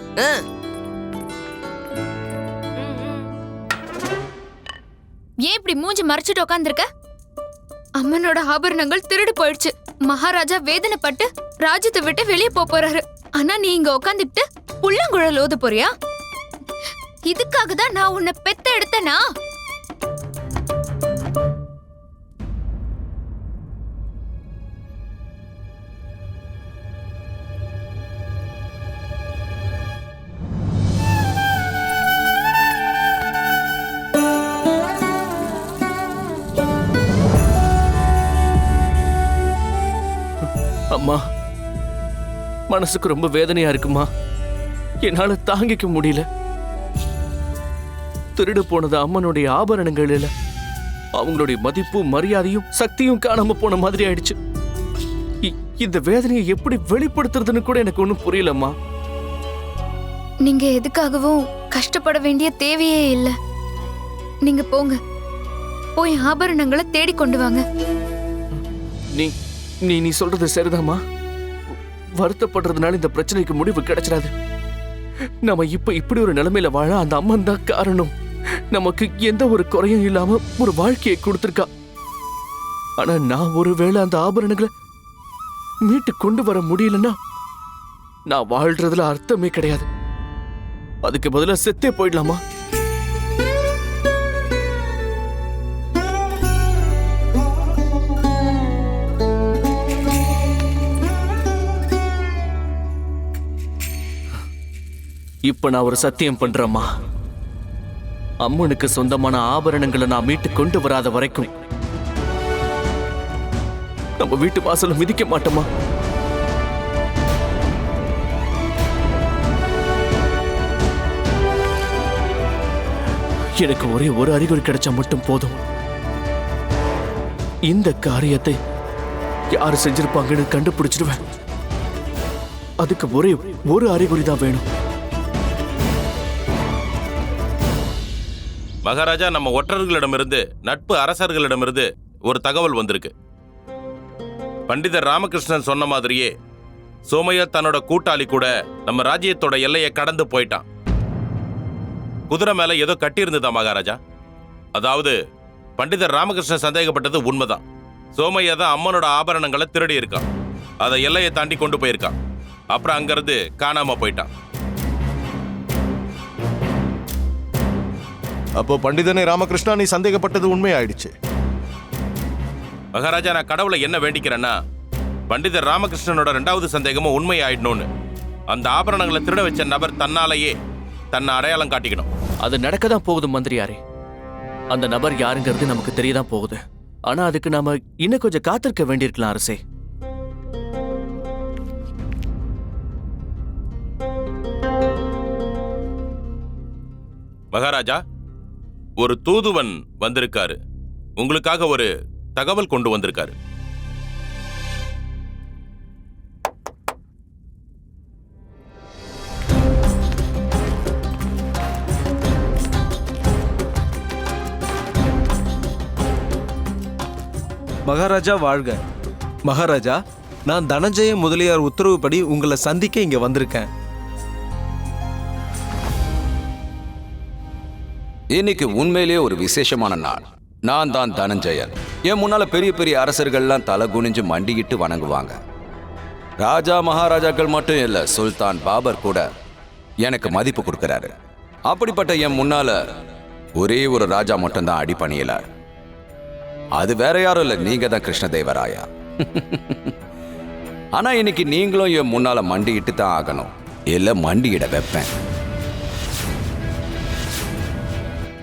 ஏன் இப்படி மூஞ்சி மறைச்சிட்டு உட்காந்துருக்க? அம்மனோட ஆபரணங்கள் திருடு போயிடுச்சு. மகாராஜா வேதனைப்பட்டு ராஜ்யத்தை விட்டு வெளியே போறாரு. ஆனா நீ இங்க உட்காந்துட்டு புள்ளங்குழல் ஓத போறியா? இதுக்காக தான் நான் உன்னை பெத்த எடுத்தனா? அம்மா, மனசுக்கு ரொம்ப வேதனையா இருக்குமா. என்னால தாங்கிக்க முடியல. திருடு போனது அம்மனுடைய ஆபரணங்கள் இல்ல, அவங்களுடைய மதிப்பும் மரியாதையும் சக்தியும் காணாம போன மாதிரி ஆயிடுச்சு. இந்த வேதனையை எப்படி வெளிப்படுத்துறதுன்னு கூட எனக்கு ஒன்றும் புரியலம்மா. நீங்க எதுக்காகவும் கஷ்டப்பட வேண்டிய தேவையே இல்லை. நீங்க போங்க, போய் ஆபரணங்களை தேடி கொண்டு வாங்க. நீ நீ நீ சொல்றது சரிதாம்மா. வருத்தப்படுறதுனால இந்த பிரச்சனைக்கு முடிவு கிடைச்சிடாது. நம்ம இப்ப இப்படி ஒரு நிலைமையில வாழ அந்த அம்மன் தான் காரணம். நமக்கு எந்த ஒரு குறையும் இல்லாம ஒரு வாழ்க்கையை கொடுத்திருக்கா. ஆனா நான் ஒருவேளை அந்த ஆபரணங்களை மீட்டு கொண்டு வர முடியலன்னா நான் வாழ்றதுல அர்த்தமே கிடையாது. அதுக்கு பதிலா செத்தே போயிடலாமா? இப்ப நான் ஒரு சத்தியம் பண்றேம்மா. அம்மனுக்கு சொந்தமான ஆபரணங்களை நான் மீட்டு கொண்டு வராத வரைக்கும் நம்ம வீட்டு வாசல மிதிக்க மாட்டோமா? எனக்கு ஒரே ஒரு அறிகுறி கிடைச்சா மட்டும் போதும். இந்த காரியத்தை யாரு செஞ்சிருப்பாங்கன்னு கண்டுபிடிச்சிடுவேன். அதுக்கு ஒரே ஒரு அறிகுறி தான் வேணும். மகாராஜா, நம்ம ஒற்றர்களிடமிருந்து நட்பு அரசர்களிடமிருந்து ஒரு தகவல் வந்திருக்கு. பண்டிதர் ராமகிருஷ்ணன் சொன்ன மாதிரியே சோமையா தன்னோட கூட்டாளி கூட நம்ம ராஜ்யத்தோட எல்லையை கடந்து போயிட்டான். குதிரை மேல ஏதோ கட்டி இருந்ததா மகாராஜா. அதாவது பண்டிதர் ராமகிருஷ்ணன் சந்தேகப்பட்டது உண்மைதான். சோமையா தான் அம்மனோட ஆபரணங்களை திருடி இருக்கான். அதை எல்லையை தாண்டி கொண்டு போயிருக்கான். அப்புறம் அங்கிருந்து காணாம போயிட்டான். அப்போ பண்டிதனை ராமகிருஷ்ணா, நீ சந்தேகப்பட்டது உண்மையாயிடுச்சு. மகாராஜா, நான் கடவுளை என்ன வேண்டிக்கிறேன்னா, பண்டிதர் ராமகிருஷ்ணனோட 2வது சந்தேகமும் உண்மையாயிடணும்னு. அந்த ஆபரணங்களை திருட வச்ச நபர் தன்னாலேயே தன்னை அடையாளம் காட்டிக்கணும். அது நடக்கதான் போகுது மந்திரியாரே. அந்த நபர் யாருங்கிறது நமக்கு தெரியதான் போகுது. ஆனா அதுக்கு நாம இன்னும் கொஞ்சம் காத்திருக்க வேண்டியிருக்கலாம் அரசே. மகாராஜா, ஒரு தூதுவன் வந்திருக்காரு. உங்களுக்காக ஒரு தகவல் கொண்டு வந்திருக்காரு. மகாராஜா வாழ்க. மகாராஜா, நான் தனஞ்சய முதலியார் உத்தரவுப்படி உங்களை சந்திக்க இங்க வந்திருக்கேன். இன்னைக்கு உண்மையிலேயே ஒரு விசேஷமான நாள். நான் தான் தனஞ்சயன். என் முன்னால பெரிய பெரிய அரசர்கள்லாம் தலை குனிஞ்சு மண்டிக்கிட்டு வணங்குவாங்க. ராஜா மகாராஜாக்கள் மட்டும் இல்ல, சுல்தான் பாபர் கூட எனக்கு மதிப்பு கொடுக்கிறாரு. அப்படிப்பட்ட என் முன்னால ஒரே ஒரு ராஜா மட்டும்தான் அடிபணியல. அது வேற யாரும் இல்ல, நீங்க தான் கிருஷ்ணதேவராயா. ஆனா இன்னைக்கு நீங்களும் என் முன்னால மண்டிக்கிட்டு தான் ஆகணும், இல்ல மண்டியிட வைப்பேன்.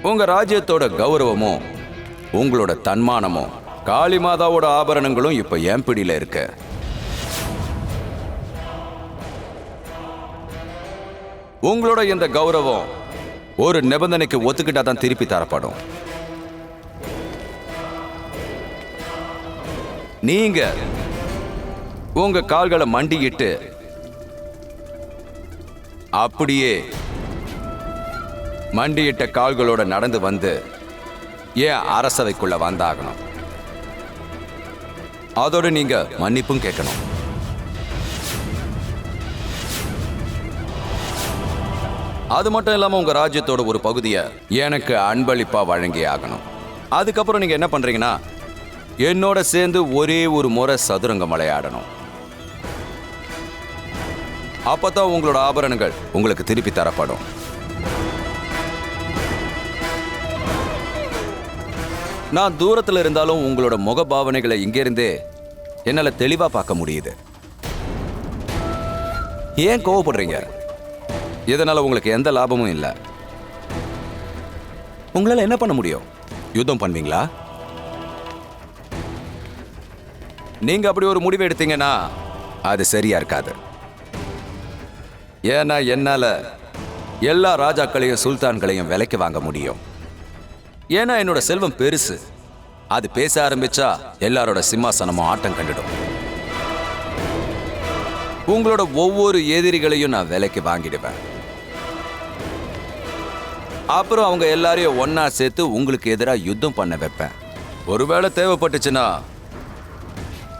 உங்க ராஜ்யத்தோட கௌரவமும் உங்களோட தன்மானமும் காளி மாதாவோட ஆபரணங்களும் இப்ப என் பிடியில இருக்கு. உங்களோட இந்த கௌரவம் ஒரு நிபந்தனைக்கு ஒத்துக்கிட்டா தான் திருப்பி தரப்படும். நீங்க உங்க கால்களை மண்டிக்கிட்டு அப்படியே மண்டியிட்ட கால்களோட நடந்து வந்து ஏன் அரசவைக்குள்ள வந்தாகணும். அதோட நீங்க மன்னிப்பும் கேட்கணும். அது மட்டும் இல்லாம உங்க ராஜ்யத்தோட ஒரு பகுதியை எனக்கு அன்பளிப்பா வழங்கி ஆகணும். அதுக்கப்புறம் நீங்க என்ன பண்றீங்கன்னா என்னோட சேர்ந்து ஒரே ஒரு முறை சதுரங்கம் விளையாடணும். அப்பதான் உங்களோட ஆபரணங்கள் உங்களுக்கு திருப்பி தரப்படும். நான் தூரத்துல இருந்தாலும் உங்களோட முகபாவனைகளை இங்கிருந்தே என்னால தெளிவா பார்க்க முடியுது. ஏன் கோவப்படுறீங்க? இதனால உங்களுக்கு எந்த லாபமும் இல்லை. உங்களால என்ன பண்ண முடியும்? யுத்தம் பண்ணுவீங்களா? நீங்க அப்படி ஒரு முடிவு எடுத்தீங்கன்னா அது சரியா இருக்காது. ஏன்னா என்னால எல்லா ராஜாக்களையும் சுல்தான்களையும் விலைக்கு வாங்க முடியும். ஏன்னா என்னோட செல்வம் பெருசு. அது பேச ஆரம்பிச்சா எல்லாரோட சிம்மாசனமும் ஆட்டம் கண்டுடும். உங்களோட ஒவ்வொரு எதிரிகளையும் நான் விலைக்கு வாங்கிடுவேன். அப்புறம் அவங்க எல்லாரையும் ஒன்னா சேர்த்து உங்களுக்கு எதிராக யுத்தம் பண்ண வைப்பேன். ஒருவேளை தேவைப்பட்டுச்சுன்னா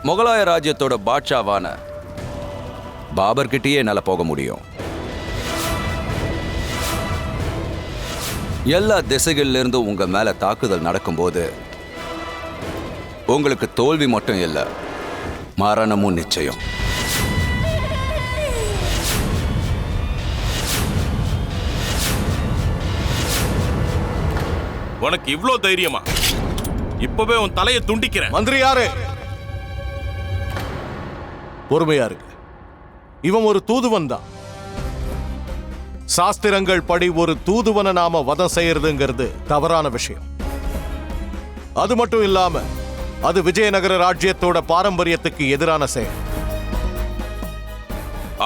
முகலாய ராஜ்யத்தோட பாட்ஷாவான பாபர் கிட்டயே என்னால போக முடியும். எல்லா திசைகள்ல இருந்தும் உங்க மேல தாக்குதல் நடக்கும்போது உங்களுக்கு தோல்வி மட்டும் இல்லை, மரணமும் நிச்சயம். உனக்கு இவ்ளோ தைரியமா? இப்பவே உன் தலையை துண்டிக்கிறேன். மந்திரி யாரு? பொறுமையா இருக்கு. இவன் ஒரு தூதுவன் தான். சாஸ்திரங்கள் படி ஒரு தூதுவனை நாம வதம் செய்யறதுங்கிறது தவறான விஷயம். அது மட்டும் இல்லாம அது விஜயநகர ராஜ்யத்தோட பாரம்பரியத்துக்கு எதிரான செயல்.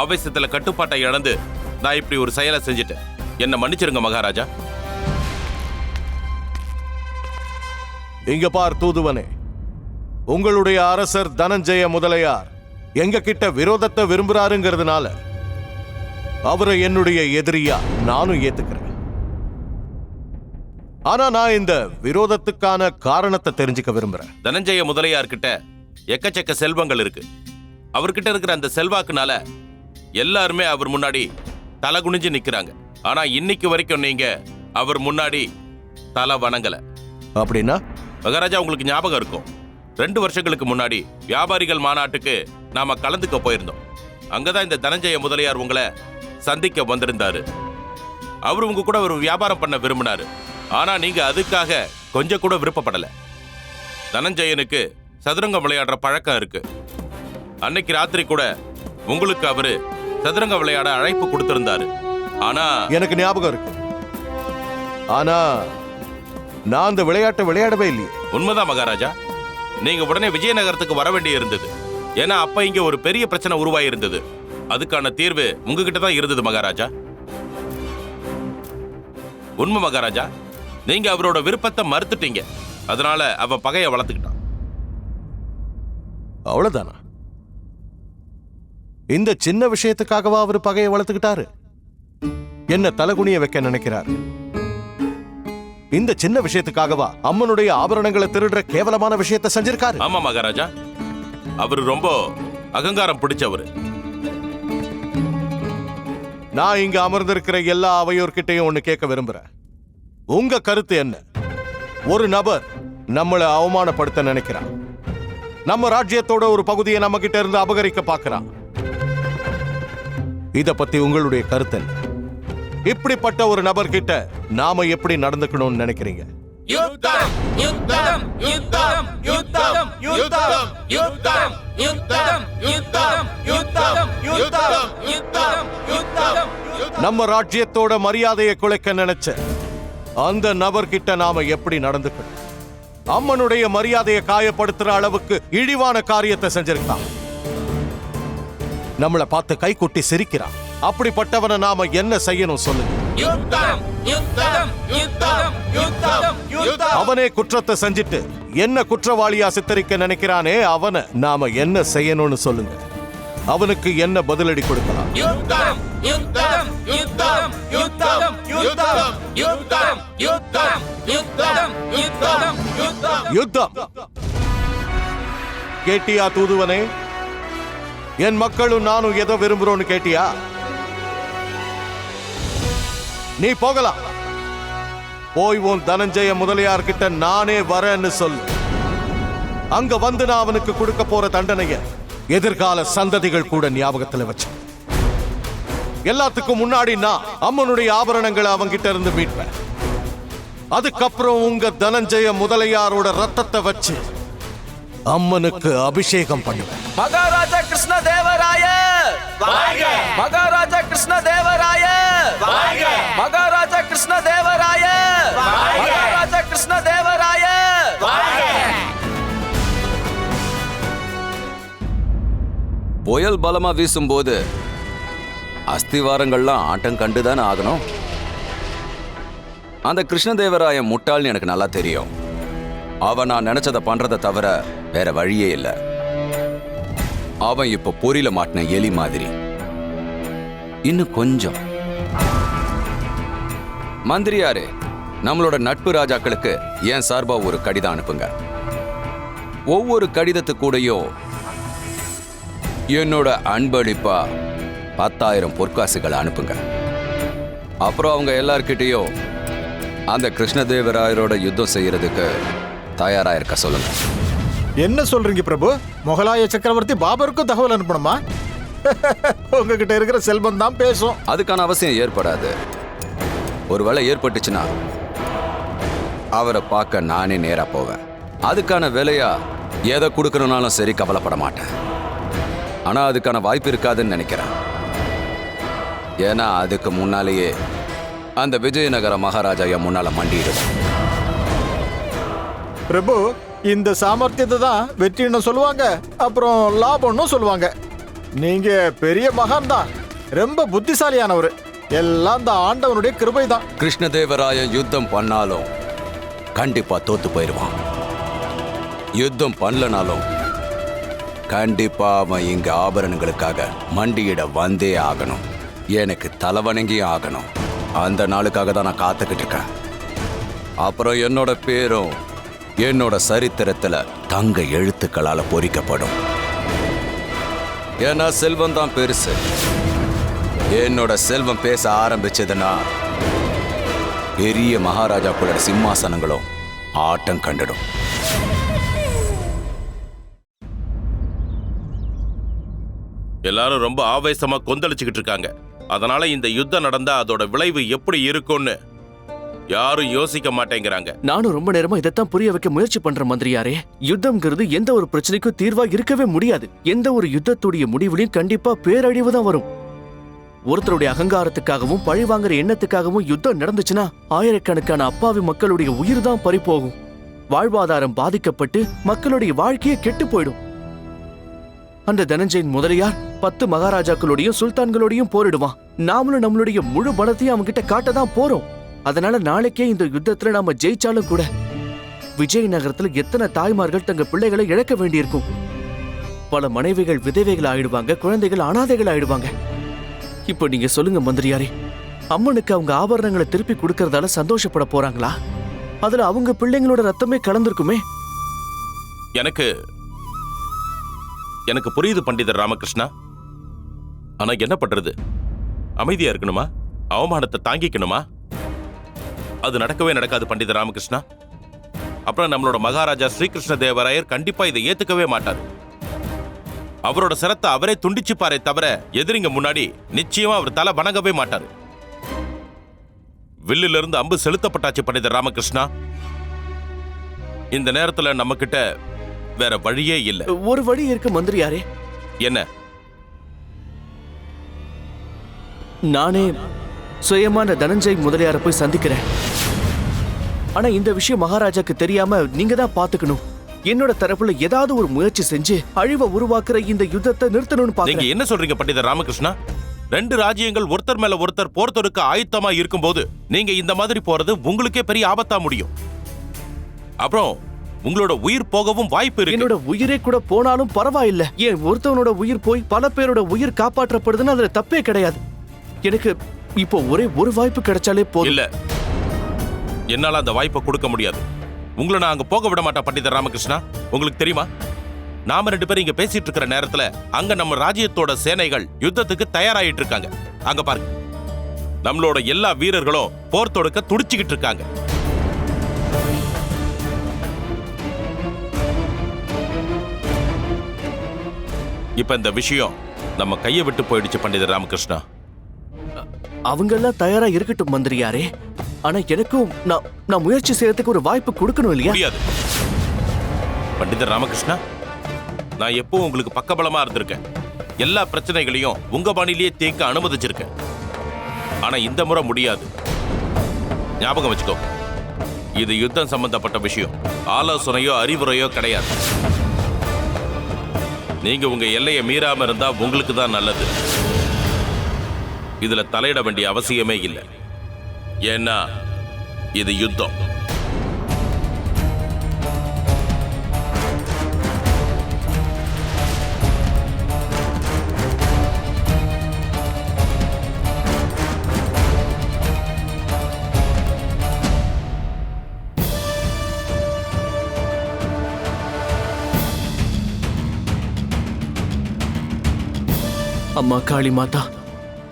ஆவேசத்துல கட்டுப்பாட்டை இழந்து நான் இப்படி ஒரு செயலை செஞ்சுட்டேன். என்ன மன்னிச்சிருங்க மகாராஜா. இங்க பார் தூதுவனே, உங்களுடைய அரசர் தனஞ்சய முதலியார் எங்க கிட்ட விரோதத்தை விரும்புறாருங்கிறதுனால அவரை என்னுடைய எதிரியா நானும் ஏத்துக்கிறேன். ஆனா நான் இந்த விரோதத்துக்கான காரணத்தை தெரிஞ்சுக்க விரும்புறேன். தனஞ்சய முதலியார் கிட்ட எக்கச்சக்க செல்வங்கள் இருக்கு. அவர்கிட்ட இருக்கிற அந்த செல்வாக்குனால எல்லாருமே அவர் முன்னாடி தலை குனிஞ்சு நிக்கிறாங்க. ஆனா இன்னைக்கு வரைக்கும் நீங்க அவர் முன்னாடி தலை வணங்கல. அப்படின்னா மகாராஜா, உங்களுக்கு ஞாபகம் இருக்கும், 2 வருஷங்களுக்கு முன்னாடி வியாபாரிகள் மாநாட்டுக்கு நாம கலந்துக்க போயிருந்தோம். அங்கதான் இந்த தனஞ்சய முதலியார் உங்களை சந்திக்க வந்திருந்தாரு. அவரு உங்க கூட ஒரு வியாபாரம் பண்ண விரும்பினாரு. ஆனா நீங்க அதுக்காக கொஞ்சம் கூட விருப்பப்படல. தனஞ்சயனுக்கு சதுரங்கம் விளையாடுற பழக்கம் இருக்கு. அன்னைக்கு ராத்திரி கூட உங்களுக்கு அவரு சதுரங்க விளையாட அழைப்பு கொடுத்திருந்தாரு. ஆனா எனக்கு ஞாபகம் இருக்கு. ஆனா நான் அந்த விளையாட்டை விளையாடவே இல்லையே. உண்மைதான் மகாராஜா, நீங்க உடனே விஜயநகரத்துக்கு வர வேண்டிய இருந்தது. ஏன்னா அப்ப இங்க ஒரு பெரிய பிரச்சனை உருவாகி இருந்தது. அதுக்கான தீர்வு உங்ககிட்ட தான் இருந்தது மகாராஜா. உண்மை மகாராஜா, நீங்க அவரோட விருப்பத்தை மறுத்துட்டீங்க. அதனால அவன் பகையை வளர்த்துக்கிட்டான். அவ்வளவுதானா? இந்த சின்ன விஷயத்துக்காகவா அவர் பகையை வளர்த்துக்கிட்டாரு? என்ன தலைகுனிய வைக்க நினைக்கிறாரு? இந்த சின்ன விஷயத்துக்காகவா அம்மனுடைய ஆபரணங்களை திருடுற கேவலமான விஷயத்தை செஞ்சிருக்காரு? ஆமா மகாராஜா, அவரு ரொம்ப அகங்காரம் பிடிச்சவரு. நான் இங்க அமர்ந்திருக்கிற எல்லா அவையோர்கிட்டையும் ஒண்ணு கேட்க விரும்புறேன். உங்க கருத்து என்ன? ஒரு நபர் நம்மளை அவமானப்படுத்த நினைக்கிறான். நம்ம ராஜ்யத்தோட ஒரு பகுதியை நம்ம கிட்ட இருந்து அபகரிக்க பார்க்கிறான். இத பத்தி உங்களுடைய கருத்து என்ன? இப்படிப்பட்ட ஒரு நபர் கிட்ட நாம எப்படி நடந்துக்கணும்னு நினைக்கிறீங்க? யுத்தம் யுத்தம் யுத்தம் யுத்தம் யுத்தம் யுத்தம் யுத்தம் யுத்தம் யுத்தம் யுத்தம் யுத்தம் யுத்தம். நம்ம ராஜ்யத்தோட மரியாதையை குலைக்க நினைச்ச அந்த நபர்கிட்ட நாம எப்படி நடந்துக்கணும்? அம்மனுடைய மரியாதையை காயப்படுத்துற அளவுக்கு இழிவான காரியத்தை செஞ்சிருக்கான். நம்மளை பார்த்து கை கொட்டி சிரிக்கிறான். அப்படிப்பட்டவனை நாம என்ன செய்யணும் சொல்லுங்க? யுத்தம் யுத்தம் யுத்தம் யுத்தம் யுத்தம். அவனே குற்றத்தை செஞ்சிட்டு என்ன குற்றவாளியா சித்தரிக்க நினைக்கிறானே, அவனை நாம என்ன செய்யணும்னு சொல்லுங்க. அவனுக்கு என்ன பதிலடி கொடுக்கலாம்? யுத்தம் யுத்தம் யுத்தம் யுத்தம் யுத்தம் யுத்தம் யுத்தம் யுத்தம் யுத்தம் யுத்தம் யுத்தம். கேட்டியா தூதுவனே? என் மக்களும் நானும் எதை விரும்புறோம்னு கேட்டியா? நீ போகலாம். போய் உன் தனஞ்சய முதலியார் கிட்ட நானே வரேன்னு சொல்லு. அங்க வந்து நான் அவனுக்கு கொடுக்க போற தண்டனைய எதிர்கால சந்ததிகள் கூட ஞாபகத்துல வச்சு, எல்லாத்துக்கும் முன்னாடி நான் அம்மனுடைய ஆபரணங்களை அவங்கிட்ட இருந்து மீட்பேன். அதுக்கப்புறம் உங்க தனஞ்சய முதலியாரோட ரத்தத்தை வச்சு அம்மனுக்கு அபிஷேகம் பண்ணுவேன். மகாராஜா கிருஷ்ண தேவராய மகாராஜா கிருஷ்ண தேவராய மகாராஜா கிருஷ்ண தேவராய மகாராஜா கிருஷ்ண தேவராய. புயல் பலமா வீசும்போது அஸ்திவாரங்கள்லாம் ஆட்டம் கண்டுதானே ஆகணும். அந்த கிருஷ்ணதேவராய முட்டாள்னு எனக்கு நல்லா தெரியும். அவன் நான் நினைச்சதை பண்றதை தவிர வேற வழியே இல்லை. அவன் இப்ப பொறியில மாட்டின எலி மாதிரி. இன்னும் கொஞ்சம். மந்திரியாரே, நம்மளோட நட்பு ராஜாக்களுக்கு என் சார்பா ஒரு கடிதம் அனுப்புங்க. ஒவ்வொரு கடிதத்து கூடயும் என்னோட அன்பளிப்பா 10,000 பொற்காசுகளை அனுப்புங்க. அப்புறம் அவங்க எல்லார்கிட்டையும் அந்த கிருஷ்ணதேவராயரோட யுத்தம் செய்யறதுக்கு தயாரா இருக்க சொல்லுங்க. என்ன சொல்றீங்க பிரபு? முகலாய சக்கரவர்த்தி பாபருக்கும் தகவல் அனுப்பணுமா? உங்ககிட்ட இருக்கிற செல்வம் தான் பேசும். அதுக்கான அவசியம் ஏற்படாது. ஒருவேளை ஏற்பட்டுச்சுன்னா அவரை பார்க்க நானே நேரா போவேன். அதுக்கான விலையா எதை கொடுக்கறனாலும் சரி, கவலைப்பட மாட்டேன். ஆனா அதுக்கான வாய்ப்பு இருக்காதுன்னு நினைக்கிறேன். ஏன்னா அதுக்கு முன்னாலேயே அந்த விஜயநகர மகாராஜா என் முன்னால மண்டிடுவேன். பிரபு, இந்த சாமர்த்தியத்தை தான் வெற்றின்னு சொல்லுவாங்க, அப்புறம் லாபம்னு சொல்லுவாங்க. நீங்க பெரிய மகான் தான், ரொம்ப புத்திசாலியானவர். எல்லாம் இந்த ஆண்டவனுடைய கிருபை தான். கிருஷ்ணதேவராய யுத்தம் பண்ணாலும் கண்டிப்பா தோத்து போயிடுவான். யுத்தம் பண்ணலனாலும் கண்டிப்பா அவன் இங்க ஆபரணங்களுக்காக மண்டியிட வந்தே ஆகணும். எனக்கு தலைவணங்கியும் ஆகணும். அந்த நாளுக்காக தான் நான் காத்துக்கிட்டு இருக்கேன். அப்புறம் என்னோட பேரும் என்னோட சரித்திரத்துல தங்க எழுத்துக்களால பொறிக்கப்படும். ஏன்னா செல்வம் தான் பெருசு. என்னோட செல்வம் பேச ஆரம்பிச்சதுன்னா பெரிய மகாராஜாக்களோட சிம்மாசனங்களும் ஆட்டம் கண்டுடும். எல்லாரும் ரொம்ப ஆவேசமா கொந்தளிச்சுக்கிட்டு இருக்காங்க. அதனால இந்த யுத்தம் நடந்தா அதோட விளைவு எப்படி இருக்கும்னு யாரும் யோசிக்க மாட்டேங்கிறாங்க. நானும் ரொம்ப நேரமா இதைத்தான் புரிய வைக்க முயற்சி பண்ற மந்திரியாரே. யுத்தம்ங்கிறது எந்த ஒரு பிரச்சனைக்கும் தீர்வா இருக்கவே முடியாது. எந்த ஒரு யுத்தத்துடைய முடிவுலையும் கண்டிப்பா பேரழிவு தான் வரும். ஒருத்தருடைய அகங்காரத்துக்காகவும் பழி வாங்குற எண்ணத்துக்காகவும் யுத்தம் நடந்துச்சுன்னா ஆயிரக்கணக்கான அப்பாவி மக்களுடைய உயிர் தான் பறிபோகும். வாழ்வாதாரம் பாதிக்கப்பட்டு மக்களுடைய வாழ்க்கையே கெட்டு போயிடும். அந்த தனஞ்சயன் முதலியார் 10 மகாராஜாக்களோடையும் சுல்தான்களோடையும் போரிடுவான். நாமளும் நம்மளுடைய முழு பலத்தையும் அவங்க கிட்ட காட்டதான் போறோம். அதனால நாளைக்கே இந்த யுத்தத்துல நாம ஜெயிச்சாலும் கூட விஜயநகரத்துல எத்தனை தாய்மார்கள் தங்க பிள்ளைகளை இழக்க வேண்டியிருக்கும். பல மனைவிகள் விதவைகள் ஆயிடுவாங்க, குழந்தைகள் அனாதைகள் ஆயிடுவாங்க. இப்ப நீங்க சொல்லுங்க மந்திரியாரே, அம்மனுக்கு அவங்க ஆபரணங்களை திருப்பி கொடுக்கறதால சந்தோஷப்பட போறாங்களா? அதுல அவங்க பிள்ளைங்களோட ரத்தமே கலந்திருக்குமே. எனக்கு புரியுது பண்டிதர் ராமகிருஷ்ணா. ஆனா என்ன பண்றது? அமைதியா இருக்கணுமா? அவமானத்தை தாங்கிக்கணுமா? அது நடக்கவே நடக்காது பண்டிதர் ராமகிருஷ்ணா. அப்புறம் நம்மளோட மகாராஜா ஸ்ரீகிருஷ்ண தேவராயர் கண்டிப்பா இதை ஏத்துக்கவே மாட்டார். அவரோட சிரத்தை அவரே துண்டிச்சுப்பாரே தவிர எதிரிங்க முன்னாடி நிச்சயமா அவர் தலை வணங்கவே மாட்டார். வில்லில இருந்து அம்பு செலுத்தப்பட்டாச்சு பண்டிதர் ராமகிருஷ்ணா. இந்த நேரத்துல நம்ம கிட்ட வேற வழியே இல்ல. ஒரு வழி இருக்கு மந்திரியாரே. என்ன? நானே சுயமான தனஞ்சய் முதலியார போய் சந்திக்கிறேன். ஆனா இந்த விஷயம் மகாராஜாக்கு தெரியாம நீங்க தான் பாத்துக்கணும். என்னோட தரப்புல ஏதாவது ஒரு முயற்சி செஞ்சு அழிவை உருவாக்குற இந்த யுத்தத்தை நிறுத்தணும்னு பாருங்க. நீங்க என்ன சொல்றீங்க பண்டிதர் ராமகிருஷ்ணா? 2 ராஜ்யங்கள் ஒருத்தர் மேல ஒருத்தர் போர் தொடுக்க ஆயத்தமா இருக்கும்போது நீங்க இந்த மாதிரி போறது உங்களுக்கே பெரிய ஆபத்தா முடியும். அப்புறம் உங்களோட உயிர் போகவும் வாய்ப்பு இருக்கு. என்னோட உயிரே கூட போனாலும் பரவாயில்ல. ஏன் ஒருத்தவனோட உயிர் போய் பல பேரோட உயிர் காப்பாற்றப்படுதுன்னு அதுல தப்பே கிடையாது. எனக்கு இப்போ ஒரே ஒரு வாய்ப்பு கிடைச்சாலே போதும். இல்ல, என்னால அந்த வாய்ப்பை கொடுக்க முடியாது. உங்களை நான் அங்க போக விட மாட்டேன் பண்டிதர் ராமகிருஷ்ணா. உங்களுக்கு தெரியுமா, நாம 2 பேரும் இங்க பேசிட்டு இருக்கிற நேரத்துல அங்க நம்ம ராஜ்யத்தோட சேனைகள் யுத்தத்துக்கு தயாராயிட்டு இருக்காங்க. அங்க பாருங்க, நம்மளோட எல்லா வீரர்களும் போர் தொடுக்க துடிச்சுக்கிட்டு இருக்காங்க. இப்ப இந்த விஷயம் நம்ம கையை விட்டு போயிடுச்சு பண்டிதர் ராமகிருஷ்ணா. அவங்க எல்லாம் தயாரா இருக்கட்டும் மந்திரியாரே. ஆனா எனக்கும் நான் முயற்சி செய்யறதுக்கு ஒரு வாய்ப்பு கொடுக்கணும் இல்லையா? முடியாது பண்டிதர் ராமகிருஷ்ணா. நான் எப்பவும் உங்களுக்கு பக்கபலமா இருந்திருக்கேன். எல்லா பிரச்சனைகளையும் உங்க பாணிலேயே தீர்க்க அனுமதிச்சிருக்கேன். ஆனா இந்த முறை முடியாது. ஞாபகம் வச்சுக்கோ, இது யுத்தம் சம்பந்தப்பட்ட விஷயம். ஆலோசனையோ அறிவுரையோ கிடையாது. நீங்க உங்க எல்லையை மீறாம இருந்தா உங்களுக்கு தான் நல்லது. இதுல தலையிட வேண்டிய அவசியமே இல்லை. ஏன்னா இது யுத்தம். அம்மா காளி மாதா,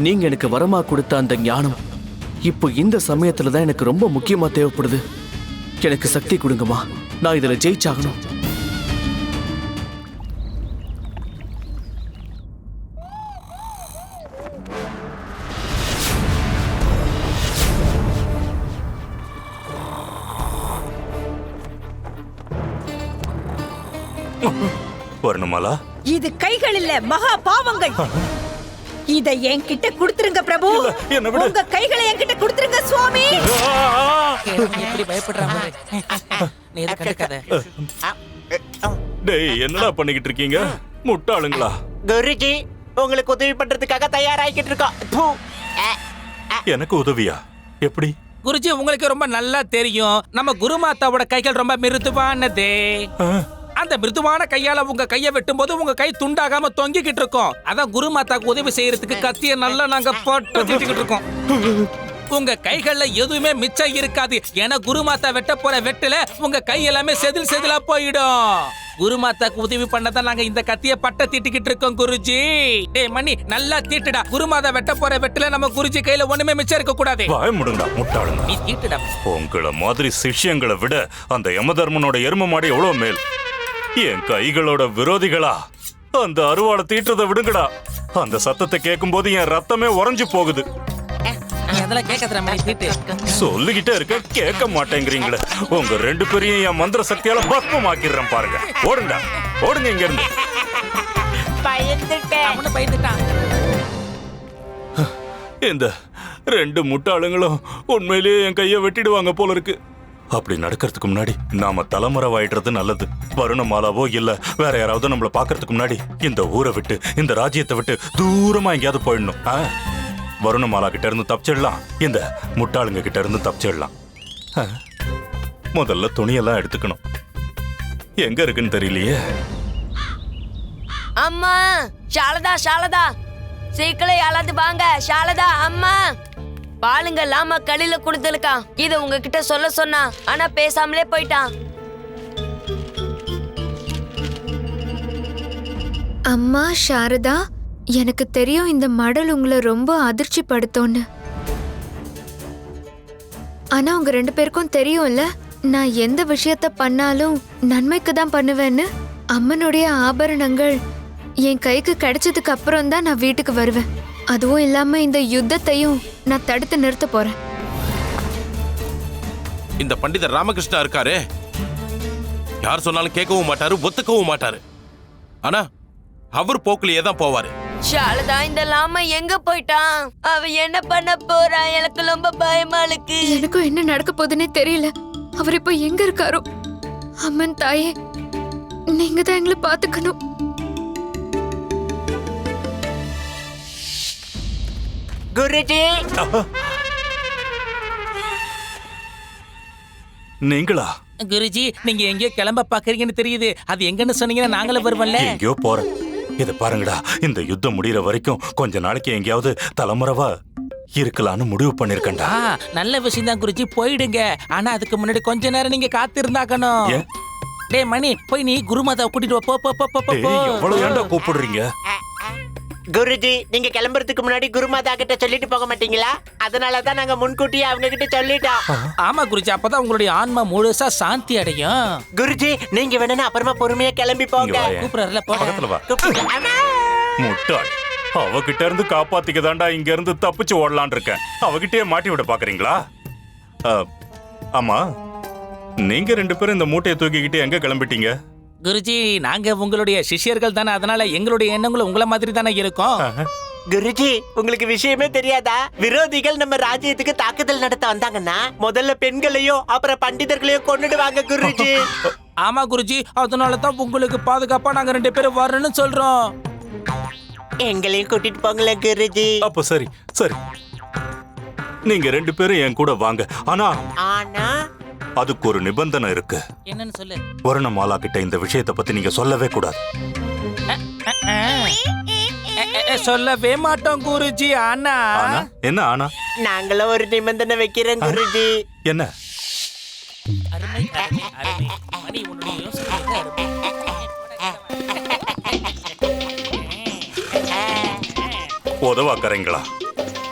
நீங்க எனக்கு வரமா கொடுத்த அந்த ஞானம் இப்போ இந்த சமயத்துல தான் எனக்கு ரொம்ப முக்கியமா தேவைப்படுது. எனக்கு சக்தி கொடுங்கம்மா. நான் இதுல ஜெயிச்சாகணும். வரணுமாலா? இது கைகள் இல்ல, மகா பாவங்கள். இதை என்கிட்ட கொடுத்துருங்க பிரபு. உங்க கைகளை என்கிட்ட கொடுத்துருங்க சுவாமி. எப்படி பயப்படுறாங்க? நீ எதை கண்டுக்காத. டேய், என்னடா பண்ணிக்கிட்டு இருக்கீங்க முட்டாளுங்களா? குருஜி, உங்களுக்கு உதவி பண்றதுக்காக தயாராகிட்டு இருக்கோம். எனக்கு உதவியா? எப்படி? குருஜி, உங்களுக்கு ரொம்ப நல்லா தெரியும் நம்ம குருமாதாவோட கைகள் ரொம்ப மிருதுவானதே. அந்த மிருதுவான கையால உங்க கையை வெட்டும் போது உங்க கை துண்டாகாம தொங்கிக்கிட்டு இருக்கோம். அதான் குருமாதாக்கு உதவி செய்யறதுக்கு கத்திய நல்லா நாங்க போட்டுக்கிட்டு இருக்கோம். உங்க கைகள்ல எதுவுமே மிச்சம் இருக்காது. ஏன்னா குருமாதா வெட்ட போற வெட்டுல உங்க கை எல்லாமே செதில் செதிலா போயிடும். குருமாதாக்கு உதவி பண்ணதான் நாங்க இந்த கத்திய பட்ட தீட்டிக்கிட்டு இருக்கோம் குருஜி. டேய் மணி, நல்லா தீட்டுடா. குருமாதா வெட்ட போற வெட்டுல நம்ம குருஜி கையில ஒண்ணுமே மிச்சம் இருக்க கூடாது. வாய முடுங்கடா முட்டாளுங்க. நீ தீட்டுடா. உங்கள மாதிரி சிஷ்யங்களை விட அந்த யமதர்மனோட எரும மாடு எவ்வளவு மேல். என் கைகளோட விரோதிகளா, அந்த அருவாளை தீட்டுறதை விடுங்கடா. அந்த சத்தத்தை கேட்கும் போது என் ரத்தமே உறைஞ்சு போகுது. சொல்லிக்கிட்டே இருக்க, கேட்க மாட்டேங்கிறீங்களே. உங்க ரெண்டு பேரையும் என் மந்திர சக்தியால பஸ்மமாக்கிடுறேன் பாருங்க. ஓடுங்க, ஓடுங்க இங்க இருந்து. இந்த ரெண்டு முட்டாளுங்களும் உண்மையிலேயே என் கையை வெட்டிடுவாங்க போல இருக்கு. அப்படி நடக்கிறதுக்கு முன்னாடி நாம தலைமுறைவாயிடுறது நல்லது. வருணமாலாவோ இல்ல வேற யாராவது நம்மள பாக்குறதுக்கு முன்னாடி இந்த ஊரை விட்டு, இந்த ராஜ்யத்தை விட்டு தூரமா எங்கேயாவது போயிடணும். வருணமாலா கிட்ட இருந்து தப்பிச்சிடலாம், இந்த முட்டாளுங்க கிட்ட இருந்து தப்பிச்சிடலாம். முதல்ல துணியெல்லாம் எடுத்துக்கணும். எங்க இருக்குன்னு தெரியலையே. அம்மா, சாரதா சாரதா, சீக்கிரம் யாராவது வாங்க. சாரதா அம்மா, பாலுங்க லாமா களியில கொடுத்துருக்கான். இத உங்ககிட்ட சொல்ல சொன்னா, ஆனா பேசாமலே போயிட்டான். அம்மா சாரதா, எனக்கு தெரியும் இந்த மடல் உங்களை ரொம்ப அதிர்ச்சி படுத்தோன்னு. ஆனா உங்க ரெண்டு பேருக்கும் தெரியும்ல, நான் எந்த விஷயத்த பண்ணாலும் நன்மைக்கு தான் பண்ணுவேன்னு. அம்மனுடைய ஆபரணங்கள் என் கைக்கு கிடைச்சதுக்கு அப்புறம் தான் நான் வீட்டுக்கு வருவேன். அதுவும் இல்லாம இந்த யுத்தத்தையும் நான் தடுத்து நிறுத்த போறேன். இந்த பண்டிதர் ராமகிருஷ்ணா இருக்காரு, யார் சொன்னாலும் கேட்கவும் மாட்டாரு, ஒத்துக்கவும் மாட்டாரு. ஆனா அவர் போக்குலயே தான் போவாரு. சாரதா, இந்த லாமா எங்க போயிட்டான்? அவ என்ன பண்ண போறா? எனக்கு ரொம்ப பயமா இருக்கு. எனக்கும் என்ன நடக்க போகுதுன்னே தெரியல. அவர் இப்போ எங்க இருக்காரோ? அம்மன் தாயே, நீங்க தான் எங்களை பாத்துக்கணும். குருஜி, நீங்களா? குருஜி, நீங்க எங்கேயோ கிளம்ப பாக்குறீங்கன்னு தெரியுது. அது எங்கன்னு சொன்னீங்கன்னா நாங்களே வருவோம்ல. எங்கேயோ போறேன். இத பாருங்கடா, இந்த யுத்தம் முடியற வரைக்கும் கொஞ்ச நாளைக்கு எங்கேயாவது தலைமுறைவா இருக்கலாம்னு முடிவு பண்ணிருக்கேன்டா. நல்ல விஷயம் தான் குருஜி, போயிடுங்க. ஆனா அதுக்கு முன்னாடி கொஞ்ச நேரம் நீங்க காத்திருந்தாக்கணும். டேய் மணி, போய் நீ குருமாதாவை கூட்டிட்டு வா. போ. எவ்வளவு ஏன்டா கூப்பிடுறீங்க? குருஜி, நீங்க கிளம்புறதுக்கு முன்னாடி குருமாதா கிட்ட சொல்லிட்டு போக மாட்டீங்களா? அதனாலதான் நாங்க முன்கூட்டியே அவங்க கிட்ட சொல்லிட்டோம். ஆமா குருஜி, அப்பதான் உங்களுடைய ஆன்மா முழுசா சாந்தி அடையும். குருஜி, நீங்க வேணும்னா அப்புறமா பொறுமையா கிளம்பி போங்க. பக்கத்துல வா. முட்டாள், அவகிட்ட இருந்து காப்பாத்திக்க தாண்டா இங்க இருந்து தப்பிச்சு ஓடலான் இருக்கேன். அவகிட்டயே மாட்டி விட பாக்குறீங்களா? ஆமா, நீங்க 2 பேரும் இந்த மூட்டையை தூக்கிக்கிட்டு எங்க கிளம்பிட்டீங்க? குருஜி, நாங்க உங்களுடைய சிஷ்யர்கள் தானே, அதனால எங்களுடைய எண்ணங்களும் உங்களை மாதிரி தானே இருக்கும். குருஜி, உங்களுக்கு விஷயமே தெரியாதா? விரோதிகள் நம்ம ராஜ்யத்துக்கு தாக்குதல் நடத்த வந்தாங்கன்னா முதல்ல பெண்களையும் அப்புறம் பண்டிதர்களையும் கொன்னுடுவாங்க குருஜி. ஆமா குருஜி, அதனால தான் உங்களுக்கு பாதுகாப்பா நாங்க 2 பேரும் வரணும்னு சொல்றோம். எங்களையும் கூட்டிட்டு போங்களேன் குருஜி. அப்ப சரி சரி, நீங்க 2 பேரும் என் கூட வாங்க. ஆனா அதுக்கு ஒரு நிபந்தனை இருக்கு. என்னன்னு சொல்லு. வருணமாலா கிட்ட இந்த விஷயத்தை பத்தி நீங்க சொல்லவே கூடாது. சொல்லவே மாட்டோம் குருஜி. ஆனா என்ன ஆனா? நாங்களும் ஒரு நிபந்தனை வைக்கிறேன் குருஜி. என்ன? அருமை அருமை அருமை. மணி, உன்னுடைய யோசனை அருமை. உதவாக்கறீங்களா?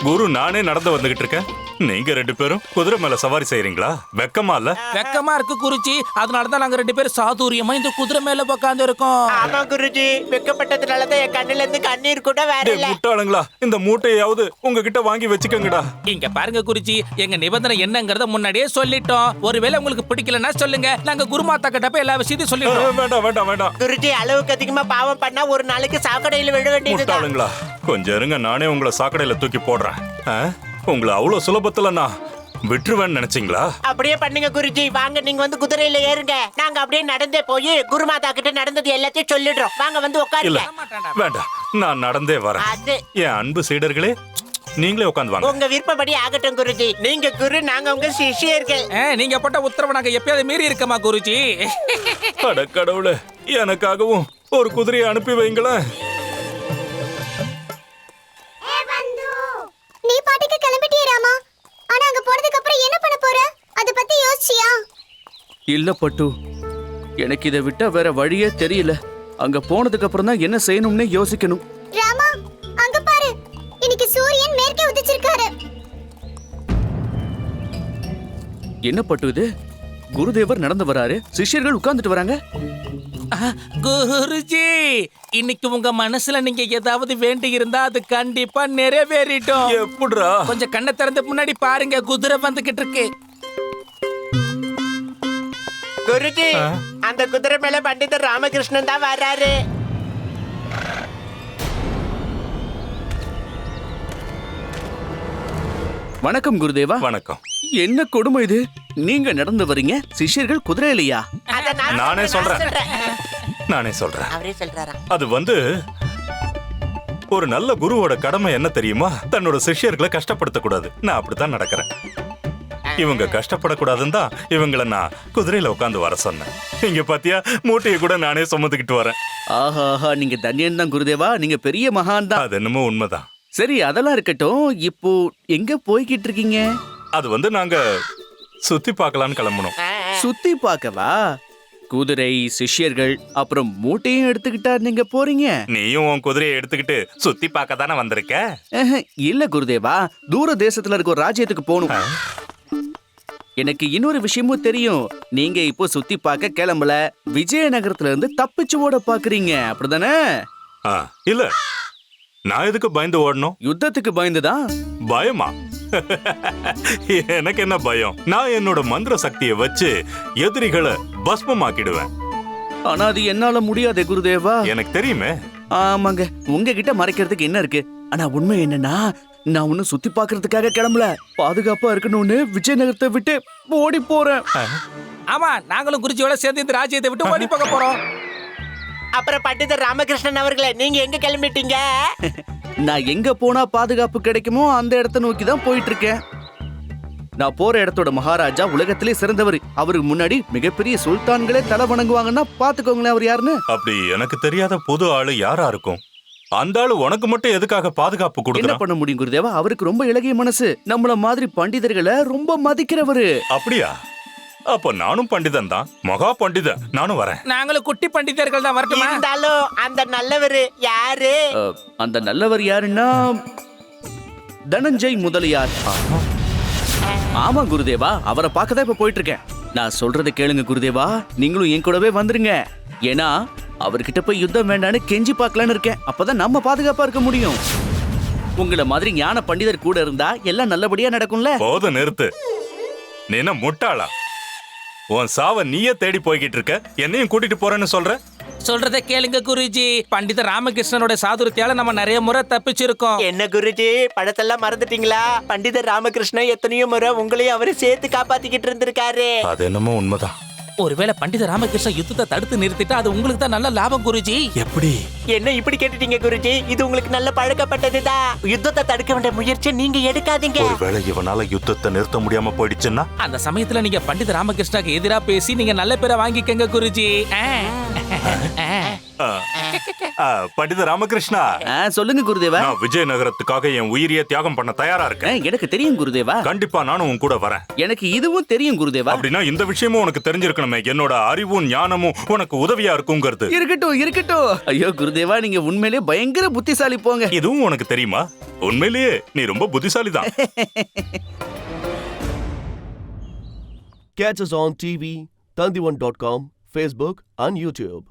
குரு நானே நடந்து வந்துகிட்டு இருக்கேன், நீங்க 2 பேரும் குதிரை மேல சவாரி செய்யறீங்களா? வெக்கமா இல்ல? வெக்கமா இருக்கு குருஜி. அதனாலதான் நாங்க 2 பேரும் சாதுரியமா இந்த குதிரை மேல உட்கார்ந்து இருக்கோம். ஆமா குருஜி, வெக்கப்பட்டதுனாலதான் என் கண்ணுல இருந்து கண்ணீர் கூட வரல. முட்டாளுங்களா, இந்த மூட்டையாவது உங்ககிட்ட வாங்கி வச்சுக்கங்கடா. இங்க பாருங்க குருஜி, எங்க நிபந்தனை என்னங்கறத முன்னாடியே சொல்லிட்டோம். ஒருவேளை உங்களுக்கு பிடிக்கலன்னா சொல்லுங்க, நாங்க குருமாதா கிட்ட போய் எல்லா விஷயத்தையும் சொல்லிடுறோம். வேண்டாம் வேண்டாம் வேண்டாம் குருஜி, அளவுக்கு அதிகமா பாவம் பண்ணா ஒரு நாளைக்கு சாக்கடையில விட வேண்டியதுதான். முட்டாளுங்களா, கொஞ்சம் இருங்க, நானே உங்களை சாக்கடையில தூக்கி போடுறேன். உங்களை அவ்வளவு சுலபத்துல நான் விட்டுருவேன்னு நினைச்சீங்களா? அப்படியே பண்ணுங்க குருஜி. வாங்க, நீங்க வந்து குதிரையில ஏறுங்க. நாங்க அப்படியே நடந்தே போய் குருமாதா கிட்ட நடந்தது எல்லாத்தையும் சொல்லிடுறோம். வாங்க வந்து உட்காருங்க. வேண்டாம், நான் நடந்தே வரேன். என் அன்பு சீடர்களே, நீங்களே உட்கார்ந்து வாங்க. உங்க விருப்பப்படி ஆகட்டும் குருஜி. நீங்க குரு, நாங்க உங்க சிஷ்யர்கள். நீங்க போட்ட உத்தரவு நாங்க எப்பயாவது மீறி இருக்கமா குருஜி? அட கடவுளே, எனக்காகவும் ஒரு குதிரையை அனுப்பி வைங்களேன். நீ பாட்டுக்கு கிளம்பிட்டியே ராமா. ஆனா அங்க போறதுக்கு அப்புறம் என்ன பண்ண போற? அத பத்தி யோசிச்சியா? இல்ல பட்டு, எனக்கு இதை விட்டா வேற வழியே தெரியல. அங்க போனதுக்கு அப்புறம் தான் என்ன செய்யணும்னே யோசிக்கணும். ராமா, அங்க பாரு, இன்னைக்கு சூரியன் மேற்கே உதிச்சிருக்காரு. என்ன பட்டு இது? குருதேவர் நடந்து வராரு, சிஷ்யர்கள் உட்கார்ந்துட்டு வராங்க. குருஜி, இன்னைக்கு உங்க மனசுல நீங்க ஏதாவது வேண்டி இருந்தா அது கண்டிப்பா நிறைவேறிட்டோம். எப்படிடா? கொஞ்சம் கண்ணை திறந்து முன்னாடி பாருங்க, குதிரை வந்துகிட்டு இருக்கு. குருஜி, அந்த குதிரை மேல பண்டிதர் ராமகிருஷ்ணன் தான் வர்றாரு. வணக்கம் குருதேவா. வணக்கம். என்ன கொடுமை இது? நீங்க நடந்து வரீங்க, சிஷ்யர்கள் குதிரையிலையா? நானே சொல்றேன். அவரே சொல்றாரா? அது வந்து ஒரு நல்ல குருவோட கடமை என்ன தெரியுமா? தன்னோட சிஷ்யர்களை கஷ்டப்படுத்த கூடாது. நான் அப்படித்தான் நடக்கிறேன். இவங்க கஷ்டப்படக்கூடாதுன்னு தான் இவங்களை நான் குதிரையில உட்காந்து வர சொன்னேன். இங்க பாத்தியா, மூட்டையை கூட நானே சுமந்துக்கிட்டு வரேன். ஆஹா, நீங்க தன்யன் தான் குருதேவா. நீங்க பெரிய மகான் தான். அது என்னமோ உண்மைதான். சரி, அதெல்லாம் இருக்கட்டும். இப்போ எங்க போய்கிட்டு இருக்கீங்க? அது வந்து நாங்க சுத்தி பார்க்கலான்னு கிளம்பணும். சுத்தி பார்க்கவா? குதிரை, சிஷ்யர்கள், அப்புறம் மூட்டையும் எடுத்துக்கிட்டா நீங்க போறீங்க? நீயும் உன் குதிரையை எடுத்துக்கிட்டு சுத்தி பார்க்க தானே வந்திருக்க? இல்ல குருதேவா, தூர தேசத்துல இருக்க ஒரு ராஜ்யத்துக்கு போகணும். எனக்கு இன்னொரு விஷயமும் தெரியும். நீங்க இப்போ சுத்தி பார்க்க கிளம்பல, விஜயநகரத்துல இருந்து தப்பிச்சு ஓட பாக்குறீங்க, அப்படிதானே? இல்ல, நான் எதுக்கு பயந்து ஓடணும்? யுத்தத்துக்கு பயந்துதான். பயமா? எனக்கு என்ன பயம்? நான் என்னோட மந்திர சக்தியை வச்சு எதிரிகளை பஸ்மமாக்கிடுவேன். ஆனா அது என்னால முடியாதே குருதேவா. எனக்கு தெரியுமே. ஆமாங்க, உங்ககிட்ட மறைக்கிறதுக்கு என்ன இருக்கு? ஆனா உண்மை என்னன்னா, நான் ஒன்னும் சுத்தி பாக்குறதுக்காக கிளம்பல, பாதுகாப்பா இருக்கணும்னு விஜயநகரத்தை விட்டு ஓடி போறேன். ஆமா, நாங்களும் குருஜியோட சேர்ந்து இந்த ராஜ்யத்தை விட்டு ஓடி போக போறோம். அப்புறம் பண்டிதர் ராமகிருஷ்ணன் அவர்களே, நீங்க எங்க கிளம்பிட்டீங்க? நான் எங்க போனா பாதுகாப்பு கிடைக்குமோ அந்த இடத்தை நோக்கி தான் போயிட்டு இருக்கேன். நான் போற இடத்தோட மகாராஜா உலகத்திலே சிறந்தவர். அவருக்கு முன்னாடி மிகப்பெரிய சுல்தான்களே தலை வணங்குவாங்கன்னா பாத்துக்கோங்களேன் அவர் யாருன்னு. அப்படி எனக்கு தெரியாத பொது ஆளு யாரா இருக்கும்? அந்த ஆளு உனக்கு மட்டும் எதுக்காக பாதுகாப்பு என்ன கொடுக்கணும்? பண்ண முடியும் குருதேவா? அவருக்கு ரொம்ப இலகிய மனசு, நம்மள மாதிரி பண்டிதர்களை ரொம்ப மதிக்கிறவரு. அப்படியா? அப்ப நானும் பண்டிதன் தான், மகா பண்டிதன். நானும் வரேன். நாங்களும் குட்டி பண்டிதர்கள் தான். வரட்டுமா? இருந்தாலும் அந்த நல்லவர் யாரு? அந்த நல்லவர் யாருன்னா தனஞ்சய் முதலியார். ஆமா குருதேவா, அவரை பார்க்கதான் இப்ப போயிட்டு இருக்கேன். நான் சொல்றதை கேளுங்க குருதேவா, நீங்களும் என் கூடவே வந்துருங்க. ஏன்னா அவர்கிட்ட போய் யுத்தம் வேண்டான்னு கெஞ்சி பார்க்கலான்னு இருக்கேன். அப்பதான் நம்ம பாதுகாப்பா இருக்க முடியும். உங்களை மாதிரி ஞான பண்டிதர் கூட இருந்தா எல்லாம் நல்லபடியா நடக்கும்ல. போத நிறுத்து. நீ என்ன முட்டாளா? உன் சாவ நீயே தேடி போய்கிட்டு இருக்க, என்னையும் கூட்டிட்டு போறேன்னு சொல்ற? சொல்றதை கேளுங்க குருஜி. பண்டித ராமகிருஷ்ணனோட சாதுரியத்தால நம்ம நிறைய முறை தப்பிச்சிருக்கோம். என்ன குருஜி, படத்தெல்லாம் மறந்துட்டீங்களா? பண்டிதர் ராமகிருஷ்ணன் எத்தனையோ முறை உங்களையும் அவரை சேர்த்து காப்பாத்திக்கிட்டு இருந்திருக்காரு. அது என்னமோ உண்மைதான். ஒருவேளை பண்டித ராமகிருஷ்ணன் யுத்தத்தை தடுத்து நிறுத்திட்டா அது உங்களுக்கு தான் நல்ல லாபம் குருஜி. எப்படி? என்ன இப்படி கேட்டுட்டீங்க குருஜி? இது உங்களுக்கு நல்ல பழக்கப்பட்டதுதான். யுத்தத்தை தடுக்க வேண்டிய முயற்சி நீங்க எடுக்காதீங்க. ஒருவேளை இவனால யுத்தத்தை நிறுத்த முடியாம போயிடுச்சுன்னா அந்த சமயத்துல நீங்க பண்டித ராமகிருஷ்ணாக்கு எதிரா பேசி நீங்க நல்ல பேரை வாங்கிக்கங்க குருஜி. பண்டித ராமகிருஷ்ணா, சொல்லுங்க குருதேவா. நான் விஜயநகரத்துக்காக என் உயிரியை தியாகம் பண்ண தயாரா இருக்கேன். எனக்கு தெரியும் குருதேவா. கண்டிப்பா நானும் உன் கூட வரேன். எனக்கு இதுவும் தெரியும் குருதேவா. அப்படின்னா இந்த விஷயமும் உனக்கு தெரிஞ்சிருக்கணுமே. என்னோட அறிவும் ஞானமும் உனக்கு உதவியா இருக்குங்கிறது. இருக்கட்டும் இருக்கட்டும். ஐயோ குருதேவா, நீங்க உண்மையிலே பயங்கர புத்திசாலி போங்க. இதுவும் உனக்கு தெரியுமா? உண்மையிலேயே நீ ரொம்ப புத்திசாலிதான். Catch us on TV, Tandivan.com, Facebook and YouTube.